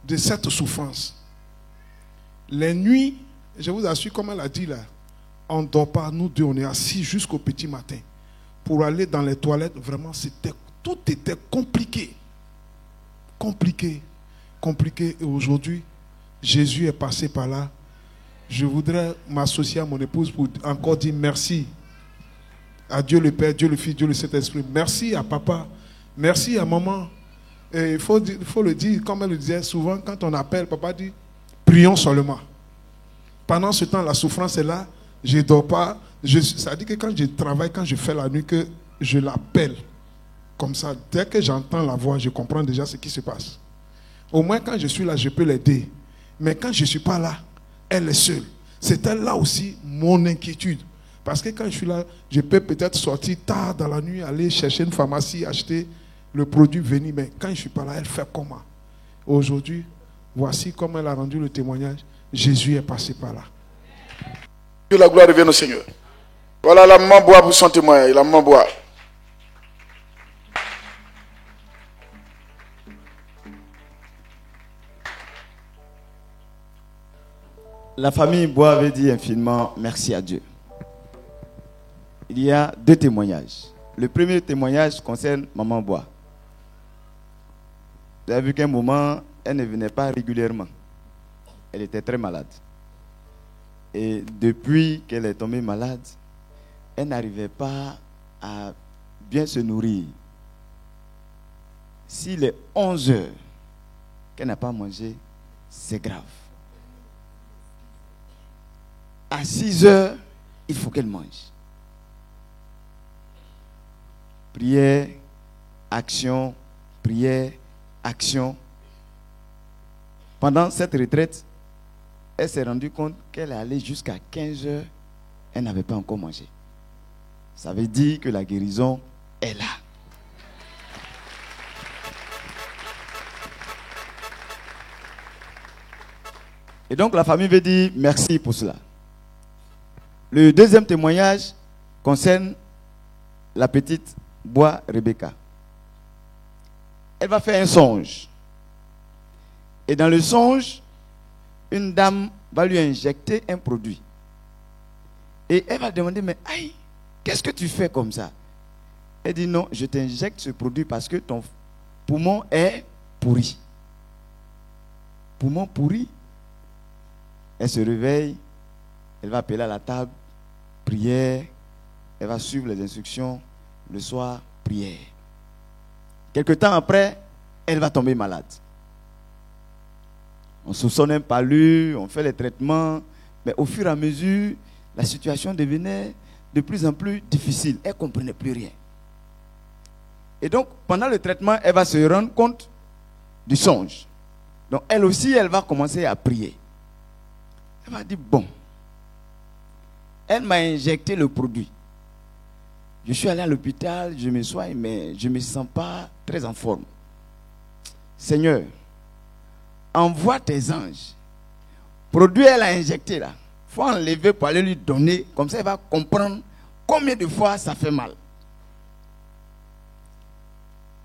de cette souffrance. Les nuits, je vous assure, comme elle a dit là, on ne dort pas, nous deux, on est assis jusqu'au petit matin. Pour aller dans les toilettes, vraiment, tout était compliqué. Compliqué. Et aujourd'hui, Jésus est passé par là. Je voudrais m'associer à mon épouse pour encore dire merci à Dieu le Père, Dieu le Fils, Dieu le Saint-Esprit. Merci à papa. Merci à maman. Et il faut le dire, comme elle le disait souvent, quand on appelle, papa dit, prions seulement. Pendant ce temps, la souffrance est là. Je ne dors pas. Ça dit que quand je travaille, quand je fais la nuit, que je l'appelle. Comme ça, dès que j'entends la voix, je comprends déjà ce qui se passe. Au moins, quand je suis là, je peux l'aider. Mais quand je ne suis pas là, elle est seule. C'était là aussi mon inquiétude. Parce que quand je suis là, je peux peut-être sortir tard dans la nuit, aller chercher une pharmacie, acheter le produit, venir. Mais quand je ne suis pas là, elle fait comment? Aujourd'hui, voici comment elle a rendu le témoignage. Jésus est passé par là. Que la gloire revienne au Seigneur. Voilà, la maman boit pour son témoignage. La maman boit. La famille Bois avait dit infiniment merci à Dieu. Il y a 2 témoignages. Le premier témoignage concerne Maman Bois. Vous avez vu qu'à un moment, elle ne venait pas régulièrement. Elle était très malade. Et depuis qu'elle est tombée malade, elle n'arrivait pas à bien se nourrir. S'il est 11 heures qu'elle n'a pas mangé, c'est grave. À 6 heures, il faut qu'elle mange. Prière, action, prière, action. Pendant cette retraite, elle s'est rendue compte qu'elle est allée jusqu'à 15 heures, elle n'avait pas encore mangé. Ça veut dire que la guérison est là. Et donc la famille veut dire merci pour cela. Le deuxième témoignage concerne la petite Bois Rebecca. Elle va faire un songe. Et dans le songe, une dame va lui injecter un produit. Et elle va demander, mais aïe, qu'est-ce que tu fais comme ça? Elle dit, non, je t'injecte ce produit parce que ton poumon est pourri. Poumon pourri. Elle se réveille, elle va appeler à la table, prière, elle va suivre les instructions, le soir, prière. Quelque temps après, elle va tomber malade. On soupçonne un palu, on fait les traitements, mais au fur et à mesure, la situation devenait de plus en plus difficile. Elle ne comprenait plus rien. Et donc, pendant le traitement, elle va se rendre compte du songe. Donc, elle aussi, elle va commencer à prier. Elle va dire, bon, elle m'a injecté le produit. Je suis allé à l'hôpital, je me soigne, mais je ne me sens pas très en forme. Seigneur, envoie tes anges. Produit, elle a injecté là. Il faut enlever pour aller lui donner. Comme ça, elle va comprendre combien de fois ça fait mal.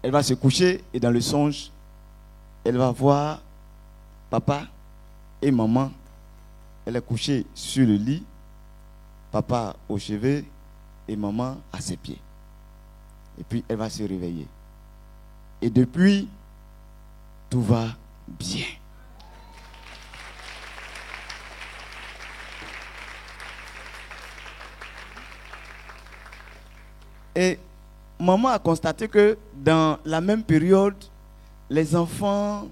Elle va se coucher et dans le songe, elle va voir papa et maman. Elle est couchée sur le lit, papa au chevet et maman à ses pieds. Et puis elle va se réveiller. Et depuis, tout va bien. Et maman a constaté que dans la même période, les enfants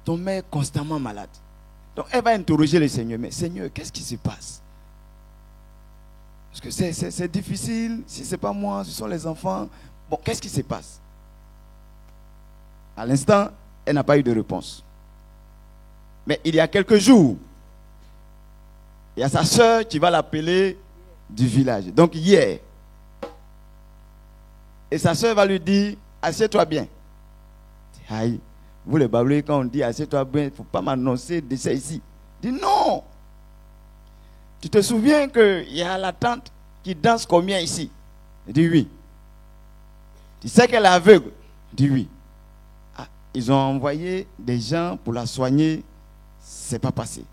tombaient constamment malades. Donc elle va interroger le Seigneur. Mais Seigneur, qu'est-ce qui se passe? Parce que c'est difficile. Si ce n'est pas moi, ce sont les enfants. Bon, qu'est-ce qui se passe? À l'instant, elle n'a pas eu de réponse. Mais il y a quelques jours, il y a sa soeur qui va l'appeler du village. Donc hier, et sa soeur va lui dire, assieds-toi bien. Aïe, vous les bablés, quand on dit assieds-toi bien, il ne faut pas m'annoncer de ça ici. Il dit non. Tu te souviens qu'il y a la tante qui danse combien ici? Il dit oui. Tu sais qu'elle est aveugle? Il dit oui. Ah, ils ont envoyé des gens pour la soigner, ce n'est pas passé.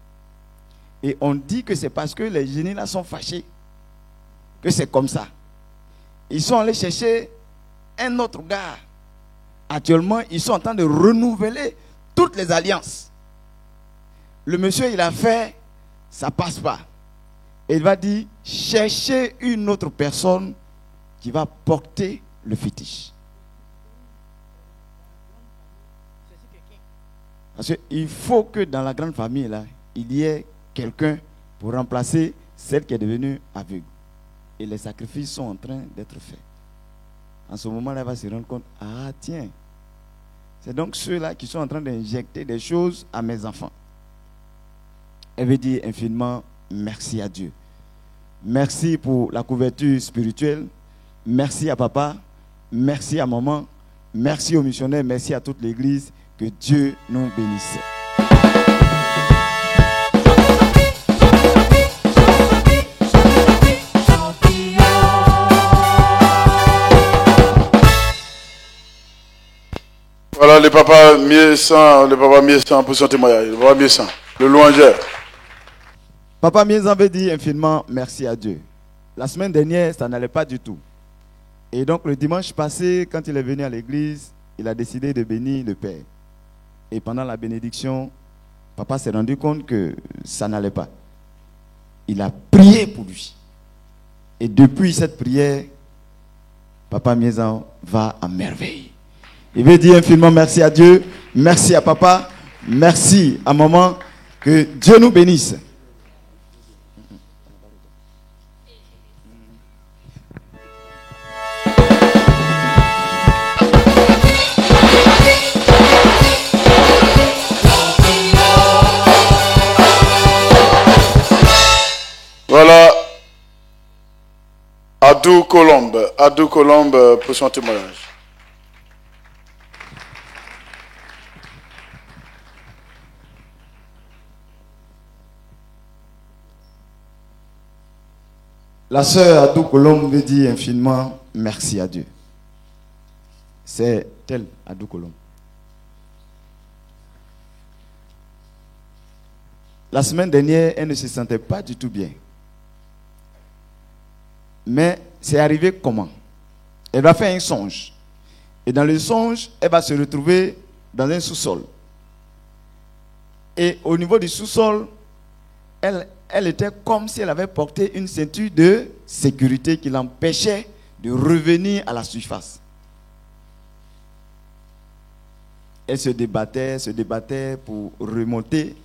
Et on dit que c'est parce que les génies là sont fâchés que c'est comme ça. Ils sont allés chercher un autre gars. Actuellement, ils sont en train de renouveler toutes les alliances. Le monsieur, il a fait, ça passe pas. Et il va dire, cherchez une autre personne qui va porter le fétiche. Parce qu'il faut que dans la grande famille, là, il y ait quelqu'un pour remplacer celle qui est devenue aveugle. Et les sacrifices sont en train d'être faits. En ce moment-là, elle va se rendre compte, ah tiens, c'est donc ceux-là qui sont en train d'injecter des choses à mes enfants. Elle veut dire infiniment merci à Dieu. Merci pour la couverture spirituelle. Merci à papa. Merci à maman. Merci aux missionnaires. Merci à toute l'église. Que Dieu nous bénisse. Voilà le papa Miezan pour son témoignage. Le papa Miezan, le louangeur. Papa Miezan veut dire infiniment merci à Dieu. La semaine dernière, ça n'allait pas du tout. Et donc le dimanche passé, quand il est venu à l'église, il a décidé de bénir le Père. Et pendant la bénédiction, papa s'est rendu compte que ça n'allait pas. Il a prié pour lui. Et depuis cette prière, papa Miezan va à merveille. Il veut dire infiniment merci à Dieu, merci à papa, merci à maman, que Dieu nous bénisse. Voilà, Adou Colombe pour son témoignage. La sœur Adou Colombe veut dire infiniment merci à Dieu. C'est elle, Adou Colombe. La semaine dernière, elle ne se sentait pas du tout bien. Mais c'est arrivé comment? Elle va faire un songe. Et dans le songe, elle va se retrouver dans un sous-sol. Et au niveau du sous-sol, elle était comme si elle avait porté une ceinture de sécurité qui l'empêchait de revenir à la surface. Elle se débattait pour remonter.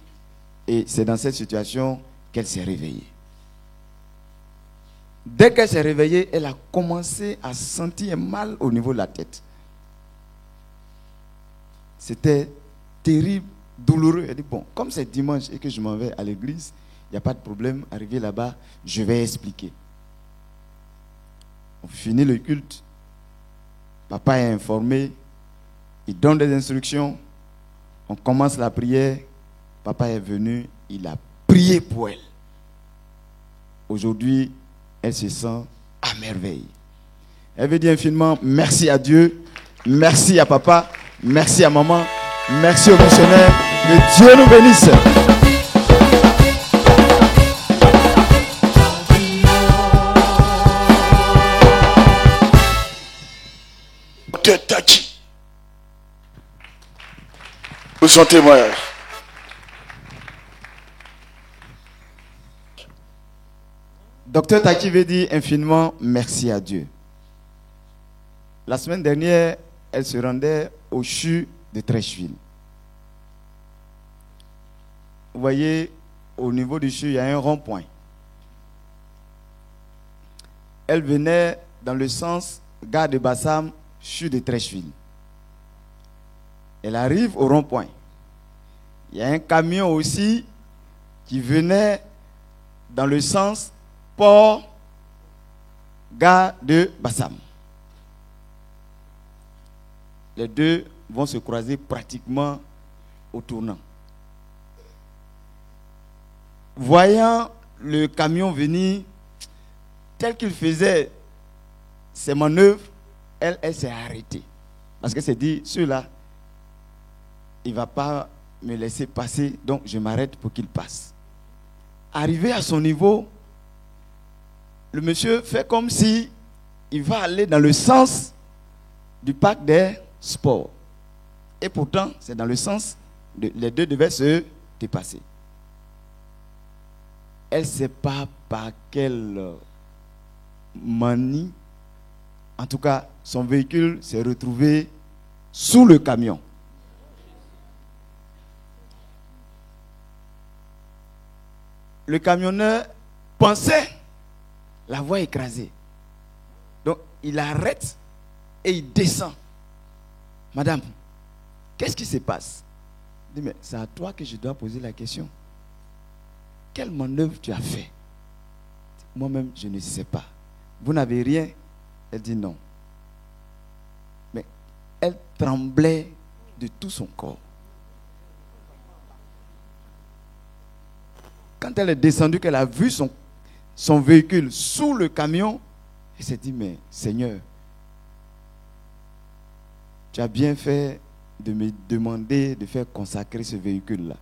Et c'est dans cette situation qu'elle s'est réveillée. Dès qu'elle s'est réveillée, elle a commencé à sentir mal au niveau de la tête. C'était terrible, douloureux. Elle dit, bon, comme c'est dimanche et que je m'en vais à l'église, il n'y a pas de problème. Arrivé là-bas, je vais expliquer. On finit le culte. Papa est informé. Il donne des instructions. On commence la prière. Papa est venu. Il a prié pour elle. Aujourd'hui, elle se sent à merveille. Elle veut dire infiniment merci à Dieu, merci à papa, merci à maman, merci aux missionnaires. Que Dieu nous bénisse. Docteur Tachi, pour son témoignage. Docteur Taki veut dire infiniment merci à Dieu. La semaine dernière, elle se rendait au CHU de Trècheville. Vous voyez, au niveau du CHU, il y a un rond-point. Elle venait dans le sens gare de Bassam, CHU de Trècheville. Elle arrive au rond-point. Il y a un camion aussi qui venait dans le sens port, gare de Bassam. Les deux vont se croiser pratiquement au tournant. Voyant le camion venir, tel qu'il faisait ses manœuvres, elle s'est arrêtée. Parce qu'elle s'est dit, celui-là, il ne va pas me laisser passer, donc je m'arrête pour qu'il passe. Arrivé à son niveau, le monsieur fait comme si il va aller dans le sens du parc des sports. Et pourtant, c'est dans le sens, les deux devaient se dépasser. Elle ne sait pas par quelle manie, en tout cas, son véhicule s'est retrouvé sous le camion. Le camionneur pensait la voie écrasée. Donc, il arrête et il descend. Madame, qu'est-ce qui se passe? Il dit, mais c'est à toi que je dois poser la question. Quelle manœuvre tu as fait? Moi-même, je ne sais pas. Vous n'avez rien? Elle dit non. Mais elle tremblait de tout son corps. Quand elle est descendue, qu'elle a vu son véhicule sous le camion, elle s'est dit, mais Seigneur, tu as bien fait de me demander de faire consacrer ce véhicule-là.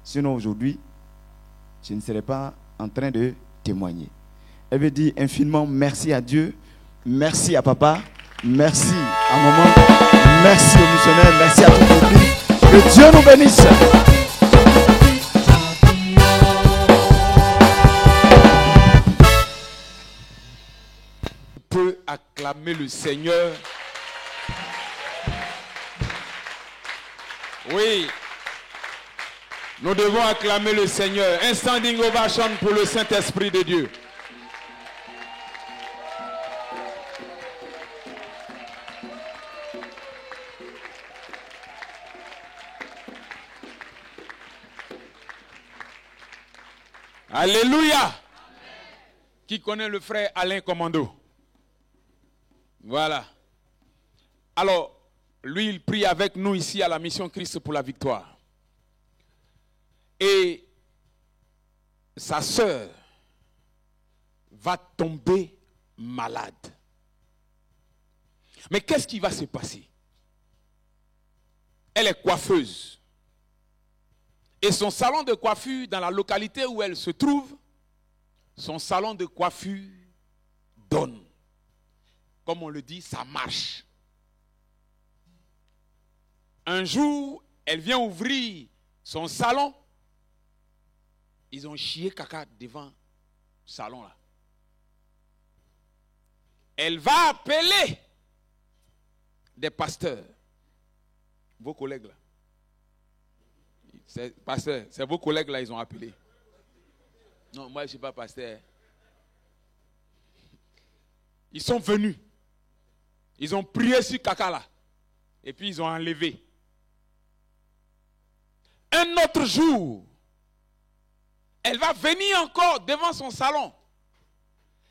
Sinon aujourd'hui, je ne serais pas en train de témoigner. Elle veut dire infiniment merci à Dieu, merci à papa, merci à maman, merci aux missionnaires, merci à toute l'église. Que Dieu nous bénisse. Peut acclamer le Seigneur. Oui, nous devons acclamer le Seigneur. Un standing ovation pour le Saint-Esprit de Dieu. Alléluia. Amen. Qui connaît le frère Alain Commando? Voilà. Alors, lui, il prie avec nous ici à la Mission Christ pour la victoire. Et sa sœur va tomber malade. Mais qu'est-ce qui va se passer? Elle est coiffeuse. Et son salon de coiffure dans la localité où elle se trouve, son salon de coiffure donne. Comme on le dit, ça marche. Un jour, elle vient ouvrir son salon. Ils ont chié caca devant le salon là. Elle va appeler des pasteurs. Vos collègues là. Pasteur, c'est vos collègues là, ils ont appelé. Non, moi je ne suis pas pasteur. Ils sont venus. Ils ont prié sur caca là. Et puis ils ont enlevé. Un autre jour, elle va venir encore devant son salon.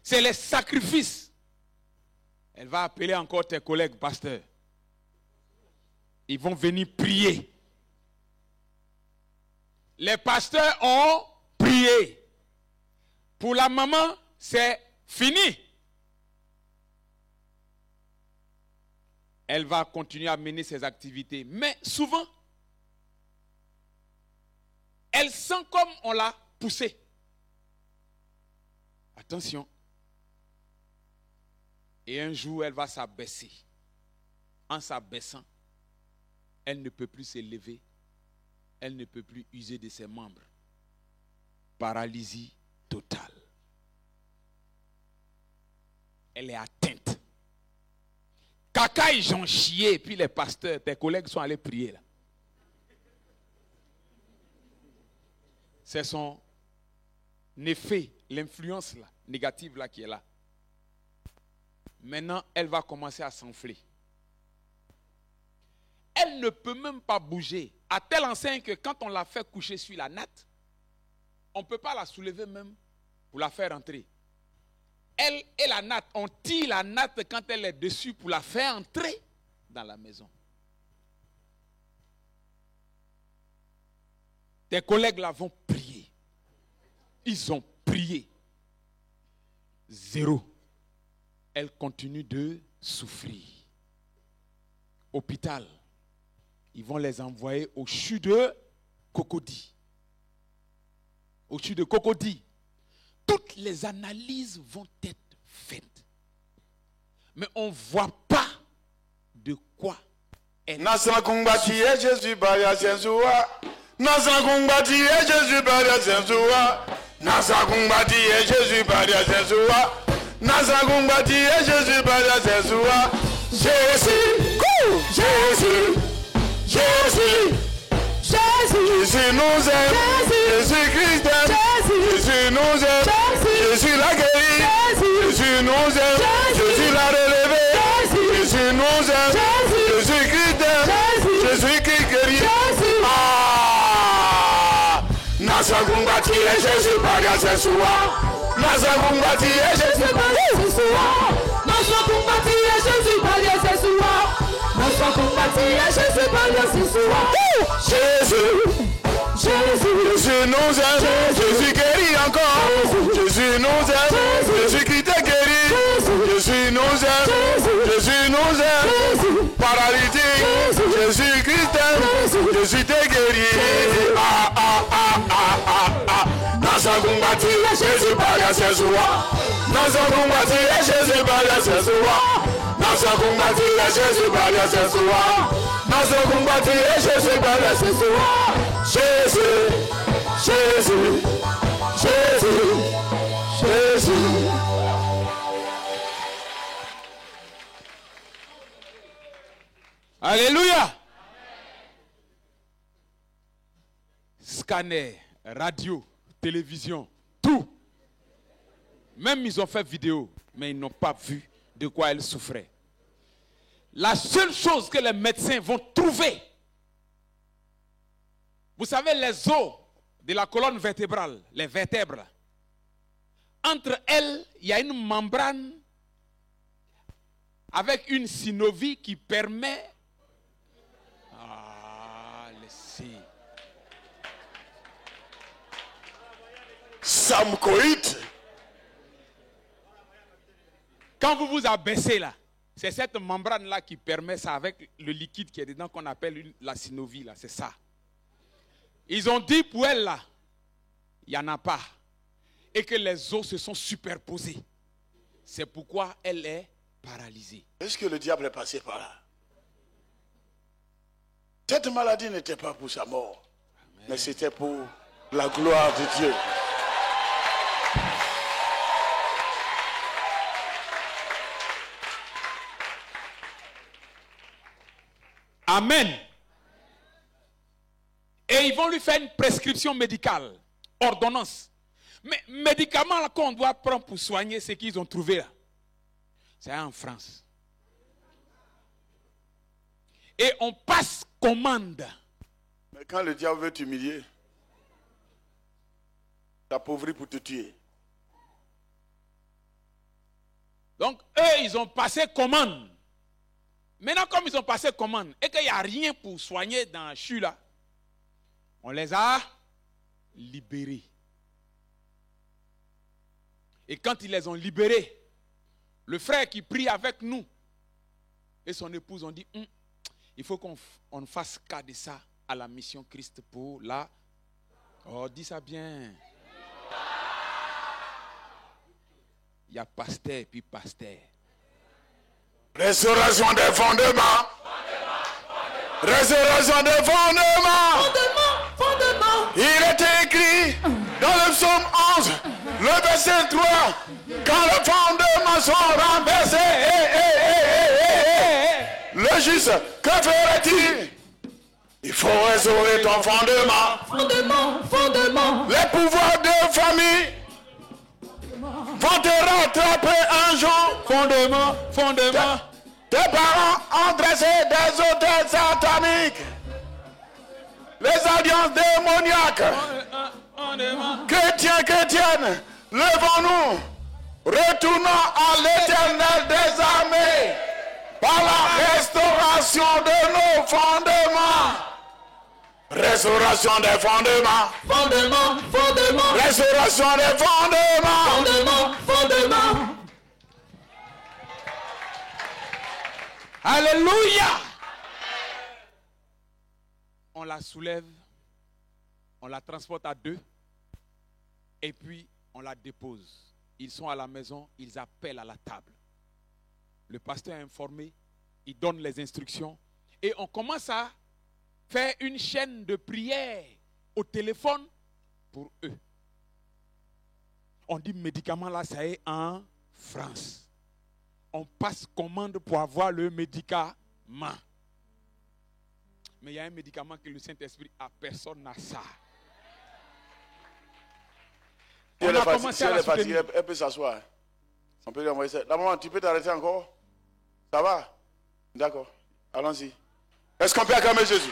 C'est les sacrifices. Elle va appeler encore tes collègues pasteurs. Ils vont venir prier. Les pasteurs ont prié. Pour la maman, c'est fini. Elle va continuer à mener ses activités. Mais souvent, elle sent comme on l'a poussée. Attention. Et un jour, elle va s'abaisser. En s'abaissant, elle ne peut plus se lever. Elle ne peut plus user de ses membres. Paralysie totale. Elle est atteinte. Caca, ils ont chié. Puis les pasteurs, tes collègues sont allés prier là. C'est son effet, l'influence là, négative là qui est là. Maintenant, elle va commencer à s'enfler. Elle ne peut même pas bouger. À tel enseigne que quand on la fait coucher sur la natte, on ne peut pas la soulever même pour la faire entrer. Elle et la natte, on tire la natte quand elle est dessus pour la faire entrer dans la maison. Tes collègues là vont prier. Ils ont prié. Zéro. Elle continue de souffrir. Hôpital. Ils vont les envoyer au CHU de Cocody. Au CHU de Cocody. Toutes les analyses vont être faites. Mais on ne voit pas de quoi elle Nasa kumbati e Jésus baria sensua. Nasa kumbati e Jésus baria sensua. Nasa kumbati e Jésus baria sensua. Nasa kumbati e Jésus baria sensua. Jésus, Jésus, Jésus, Jésus nous aime. Jésus Christ aime. Jésus nous aime. Jésus l'a guéri. Jésus nous aime. Jésus l'a relevé. Jésus nous aime. Jésus Christ aime. Jésus qui guérit. Ah, Nasa kumbati e Jésus baria sensua. Nasa kumbati e Jésus baria sensua. Nasa kumbati e Jésus baria sensua. Nasa kumbati e Jésus baria sensua. Jésus, Jésus nous aime. Jésus guérit encore. Jésus nous aime. Jésus qui t'a guéri. Jésus nous aime. Jésus nous aime. Paralytique. Jésus Christ aime. Jésus t'a guéri. Ah ah ah ah ah ah. Nasa kumbati e Jésus baria sensua. Nasa kumbati e Jésus baria sensua. Nasa kumbati e Jésus baria sensua. Nasa kumbati e Jésus baria sensua. Jésus, Jésus, Jésus, Jésus. Alléluia. Scanner, radio, télévision, tout. Même ils ont fait vidéo, mais ils n'ont pas vu de quoi elle souffrait. La seule chose que les médecins vont trouver, vous savez, les os de la colonne vertébrale, les vertèbres, entre elles, il y a une membrane avec une synovie qui permet... Ah, laissez. Samcoïte. Quand vous vous abaissez là, c'est cette membrane-là qui permet ça avec le liquide qui est dedans qu'on appelle la synovie là, c'est ça. Ils ont dit pour elle là, il n'y en a pas. Et que les os se sont superposés. C'est pourquoi elle est paralysée. Est-ce que le diable est passé par là? Cette maladie n'était pas pour sa mort, mais c'était pour la gloire de Dieu. Amen. Et ils vont lui faire une prescription médicale, ordonnance. Mais médicaments qu'on doit prendre pour soigner ce qu'ils ont trouvé là. C'est en France. Et on passe commande. Mais quand le diable veut t'humilier, t'appauvrir pour te tuer. Donc, eux, ils ont passé commande. Maintenant, comme ils ont passé commande et qu'il n'y a rien pour soigner dans CHU là, on les a libérés. Et quand ils les ont libérés, le frère qui prie avec nous et son épouse ont dit, il faut qu'on fasse cas de ça à la mission Christ pour la... Oh, dis ça bien. Il y a pasteur puis pasteur. Restauration des fondements. Restauration des fondements. Fondement. Il est écrit dans le psaume 11, le verset 3, quand les fondements sont renversés, le juste, que ferait-il? Il faut restaurer ton fondement. Les pouvoirs de famille vont te rattraper un jour. Fondement. Tes parents ont dressé des hôtels sataniques. Les alliances démoniaques. Chrétiennes, levons-nous. Retournons à l'Éternel des armées par la restauration de nos fondements. Restauration des fondements. Restauration des fondements. Alléluia. On la soulève, on la transporte à deux et puis on la dépose. Ils sont à la maison, ils appellent à la table. Le pasteur est informé, il donne les instructions et on commence à faire une chaîne de prière au téléphone pour eux. On dit médicament là, ça est en France. On passe commande pour avoir le médicament. Mais il y a un médicament que le Saint-Esprit a, personne n'a ça. Si elle est fatiguée, elle peut s'asseoir. On peut lui envoyer ça. La maman, tu peux t'arrêter encore? Ça va? D'accord. Allons-y. Est-ce qu'on peut acclamer Jésus?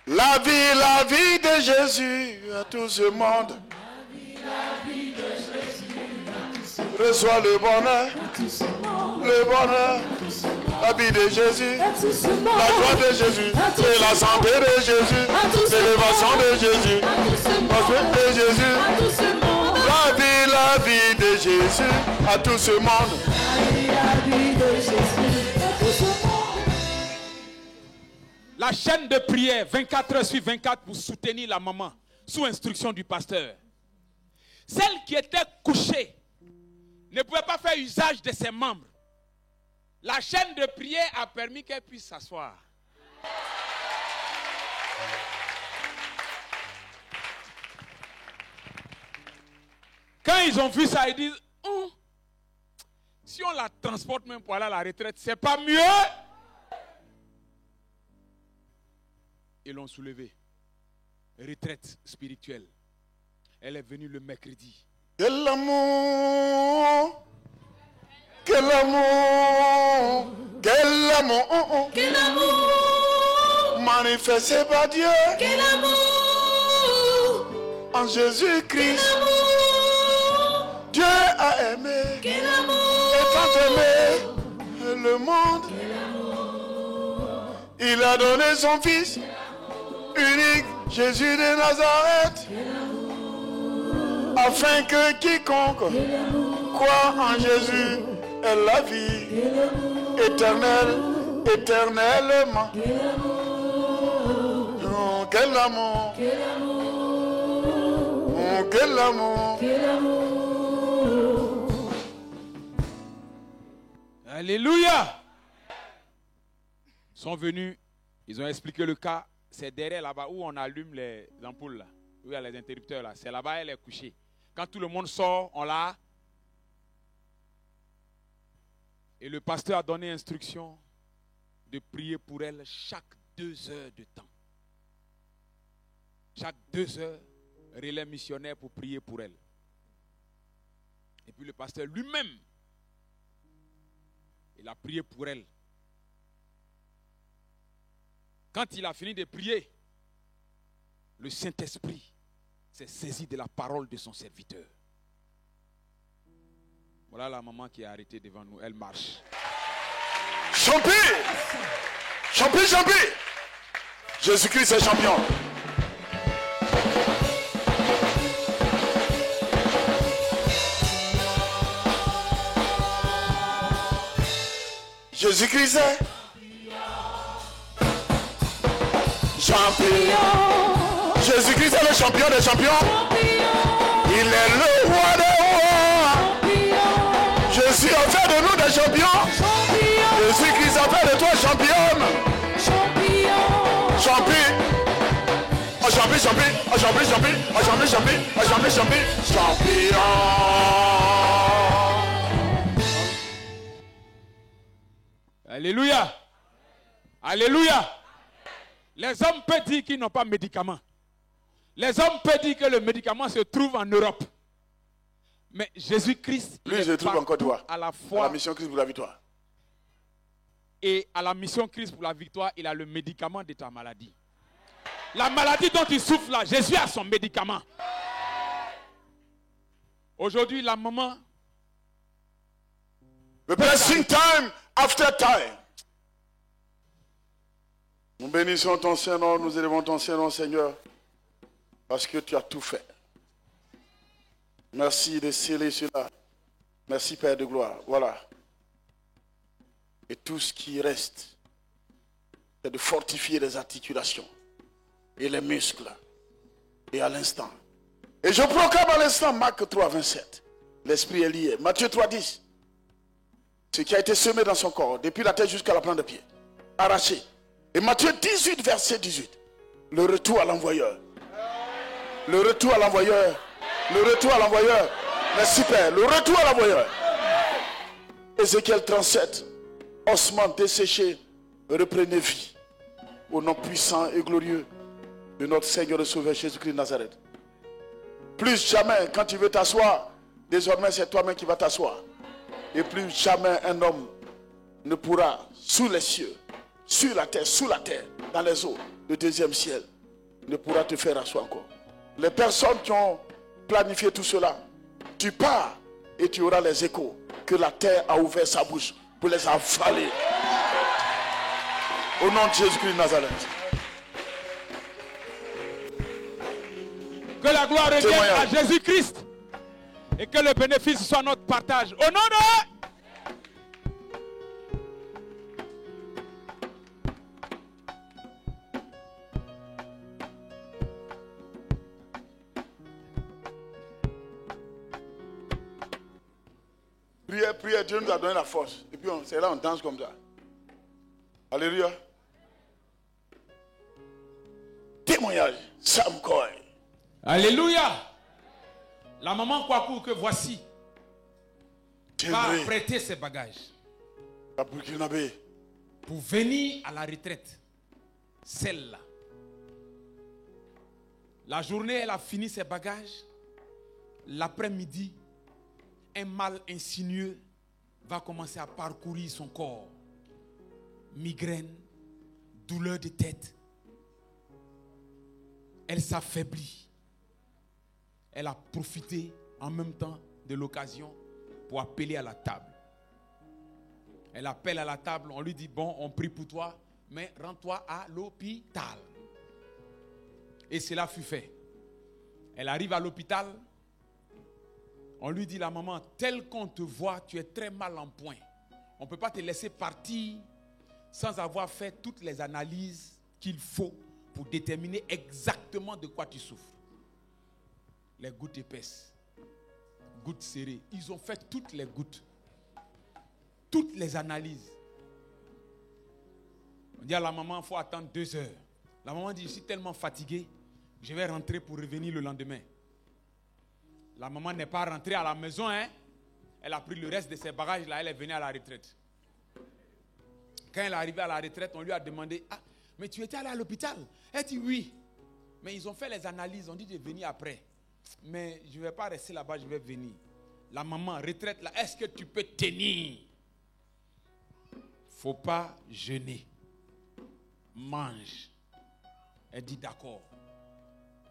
La vie de Jésus à tout ce monde. Reçois le bonheur, la vie de Jésus, la joie de Jésus, c'est la santé de Jésus, l'élévation de Jésus, de Jésus, la vie de Jésus à tout ce monde. La chaîne de prière 24 heures sur 24 pour soutenir la maman sous instruction du pasteur. Celle qui était couchée ne pouvait pas faire usage de ses membres. La chaîne de prière a permis qu'elle puisse s'asseoir. Quand ils ont vu ça, ils disent, si on la transporte même pour aller à la retraite, c'est pas mieux. Ils l'ont soulevée. Retraite spirituelle. Elle est venue le mercredi. Quel amour, quel amour, quel amour, Quel amour manifesté par Dieu Quel amour en Jésus-Christ. Quel amour Dieu a aimé Quel amour et tant aimé le monde. Il a donné son Fils unique, Jésus de Nazareth, afin que quiconque croit en Jésus ait la vie éternelle, éternellement. Oh, quel amour! Oh, quel amour! Alléluia. Ils sont venus, ils ont expliqué le cas. C'est derrière là-bas où on allume les ampoules, là, où il y a les interrupteurs. Là. C'est là-bas, elle est couchée. Quand tout le monde sort, on l'a. Et le pasteur a donné instruction de prier pour elle chaque 2 heures de temps. Chaque 2 heures, relais missionnaire pour prier pour elle. Et puis le pasteur lui-même, il a prié pour elle. Quand il a fini de prier, le Saint-Esprit s'est saisi de la parole de son serviteur. Voilà la maman qui est arrêtée devant nous. Elle marche. Champi! Champi, champi! Jésus-Christ est champion. Jésus-Christ est champion. Jésus-Christ est le champion des champions. Il est le roi des rois. Jésus a fait de nous des champions. Jésus-Christ a fait de toi championne. Champi. Oh champi, champi. Oh champi, champi. Oh champi, champi. Oh champi, champi. Champion. Alléluia. Alléluia. Les hommes peuvent dire qu'ils n'ont pas de médicaments. Les hommes peuvent dire que le médicament se trouve en Europe. Mais Jésus-Christ, lui, je trouve encore toi. À la À fois la mission Christ pour la victoire. et à la mission Christ pour la victoire, il a le médicament de ta maladie. La maladie dont tu souffres là, Jésus a son médicament. Aujourd'hui, la maman, The blessing time after time. Nous bénissons ton Saint-Nom, nous élevons ton Saint-Nom, Seigneur, parce que tu as tout fait. Merci de sceller cela. Merci, Père de gloire. Voilà. Et tout ce qui reste, c'est de fortifier les articulations et les muscles. Et à l'instant. Et je proclame à l'instant Marc 3, 27. L'esprit est lié. Matthieu 3, 10. Ce qui a été semé dans son corps, depuis la tête jusqu'à la plante de pied, arraché. Et Matthieu 18, verset 18. Le retour à l'envoyeur. Le retour à l'envoyeur. Le retour à l'envoyeur. Merci Père. Le retour à l'envoyeur. Ézéchiel 37. Ossements desséchés, reprenez vie. Au nom puissant et glorieux de notre Seigneur et Sauveur Jésus-Christ de Nazareth. Plus jamais, quand tu veux t'asseoir, désormais c'est toi-même qui vas t'asseoir. Et plus jamais un homme ne pourra, sous les cieux, sur la terre, dans les eaux, le deuxième ciel, ne pourra te faire asseoir encore. Les personnes qui ont planifié tout cela, tu pars et tu auras les échos que la terre a ouvert sa bouche pour les avaler. Au nom de Jésus-Christ de Nazareth. que la gloire revienne Témoignage. à Jésus-Christ et que le bénéfice soit notre partage. Au nom de... Prière, prière, Dieu nous a donné la force. Et puis c'est là on danse comme ça. Alléluia. Témoignage, Sam Koy. Alléluia. La maman Kwaku que voici va Tiendré, prêter ses bagages à Burkinabé. pour venir à la retraite. Celle-là. La journée, elle a fini ses bagages. L'après-midi, un mal insinueux va commencer à parcourir son corps. Migraine, douleur de tête. Elle s'affaiblit. Elle a profité en même temps de l'occasion pour appeler à la table. Elle appelle à la table, on lui dit, bon, on prie pour toi, mais rends-toi à l'hôpital. Et cela fut fait. Elle arrive à l'hôpital. On lui dit, la maman, tel qu'on te voit, tu es très mal en point. On ne peut pas te laisser partir sans avoir fait toutes les analyses qu'il faut pour déterminer exactement de quoi tu souffres. Les gouttes épaisses, gouttes serrées. Ils ont fait toutes les gouttes. Toutes les analyses. On dit à la maman, il faut attendre 2 heures. La maman dit, je suis tellement fatigué, je vais rentrer pour revenir le lendemain. La maman n'est pas rentrée à la maison, hein. Elle a pris le reste de ses bagages, là, elle est venue à la retraite. Quand elle est arrivée à la retraite, on lui a demandé, ah, mais tu étais allé à l'hôpital? Elle dit oui. Mais ils ont fait les analyses, on dit de venir après. Mais je ne vais pas rester là-bas, je vais venir. La maman, retraite là, est-ce que tu peux tenir? Faut pas jeûner. Mange. Elle dit d'accord.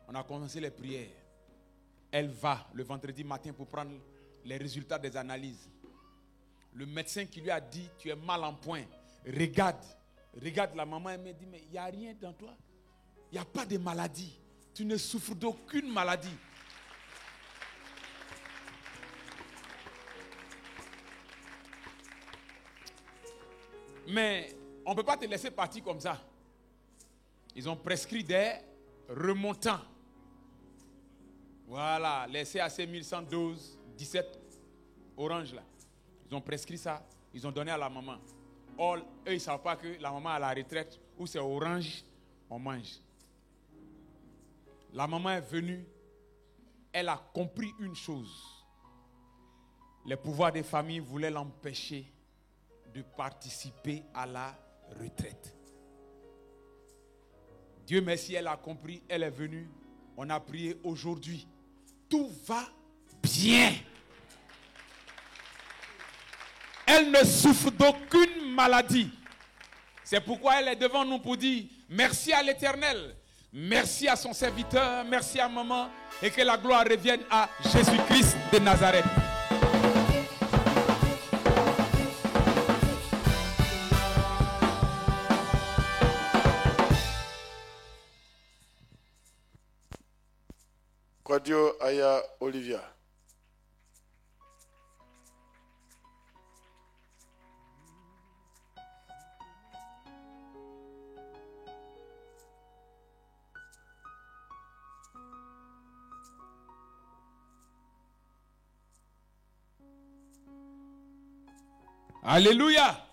On a commencé les prières. Elle va le vendredi matin pour prendre les résultats des analyses. Le médecin qui lui a dit, tu es mal en point. Regarde la maman, elle me dit, mais il n'y a rien dans toi. Il n'y a pas de maladie. Tu ne souffres d'aucune maladie. Mais on ne peut pas te laisser partir comme ça. Ils ont prescrit des remontants. Voilà, les CAC 1112, 17 orange là. Ils ont prescrit ça, ils ont donné à la maman. Or, eux, ils ne savent pas que la maman à la retraite, où c'est orange, on mange. La maman est venue, elle a compris une chose. Les pouvoirs des familles voulaient l'empêcher de participer à la retraite. Dieu merci, elle a compris, elle est venue. On a prié aujourd'hui. Tout va bien. Elle ne souffre d'aucune maladie. C'est pourquoi elle est devant nous pour dire merci à l'Éternel, merci à son serviteur, merci à maman, et que la gloire revienne à Jésus-Christ de Nazareth. Quadio Aya Olivia. Alléluia.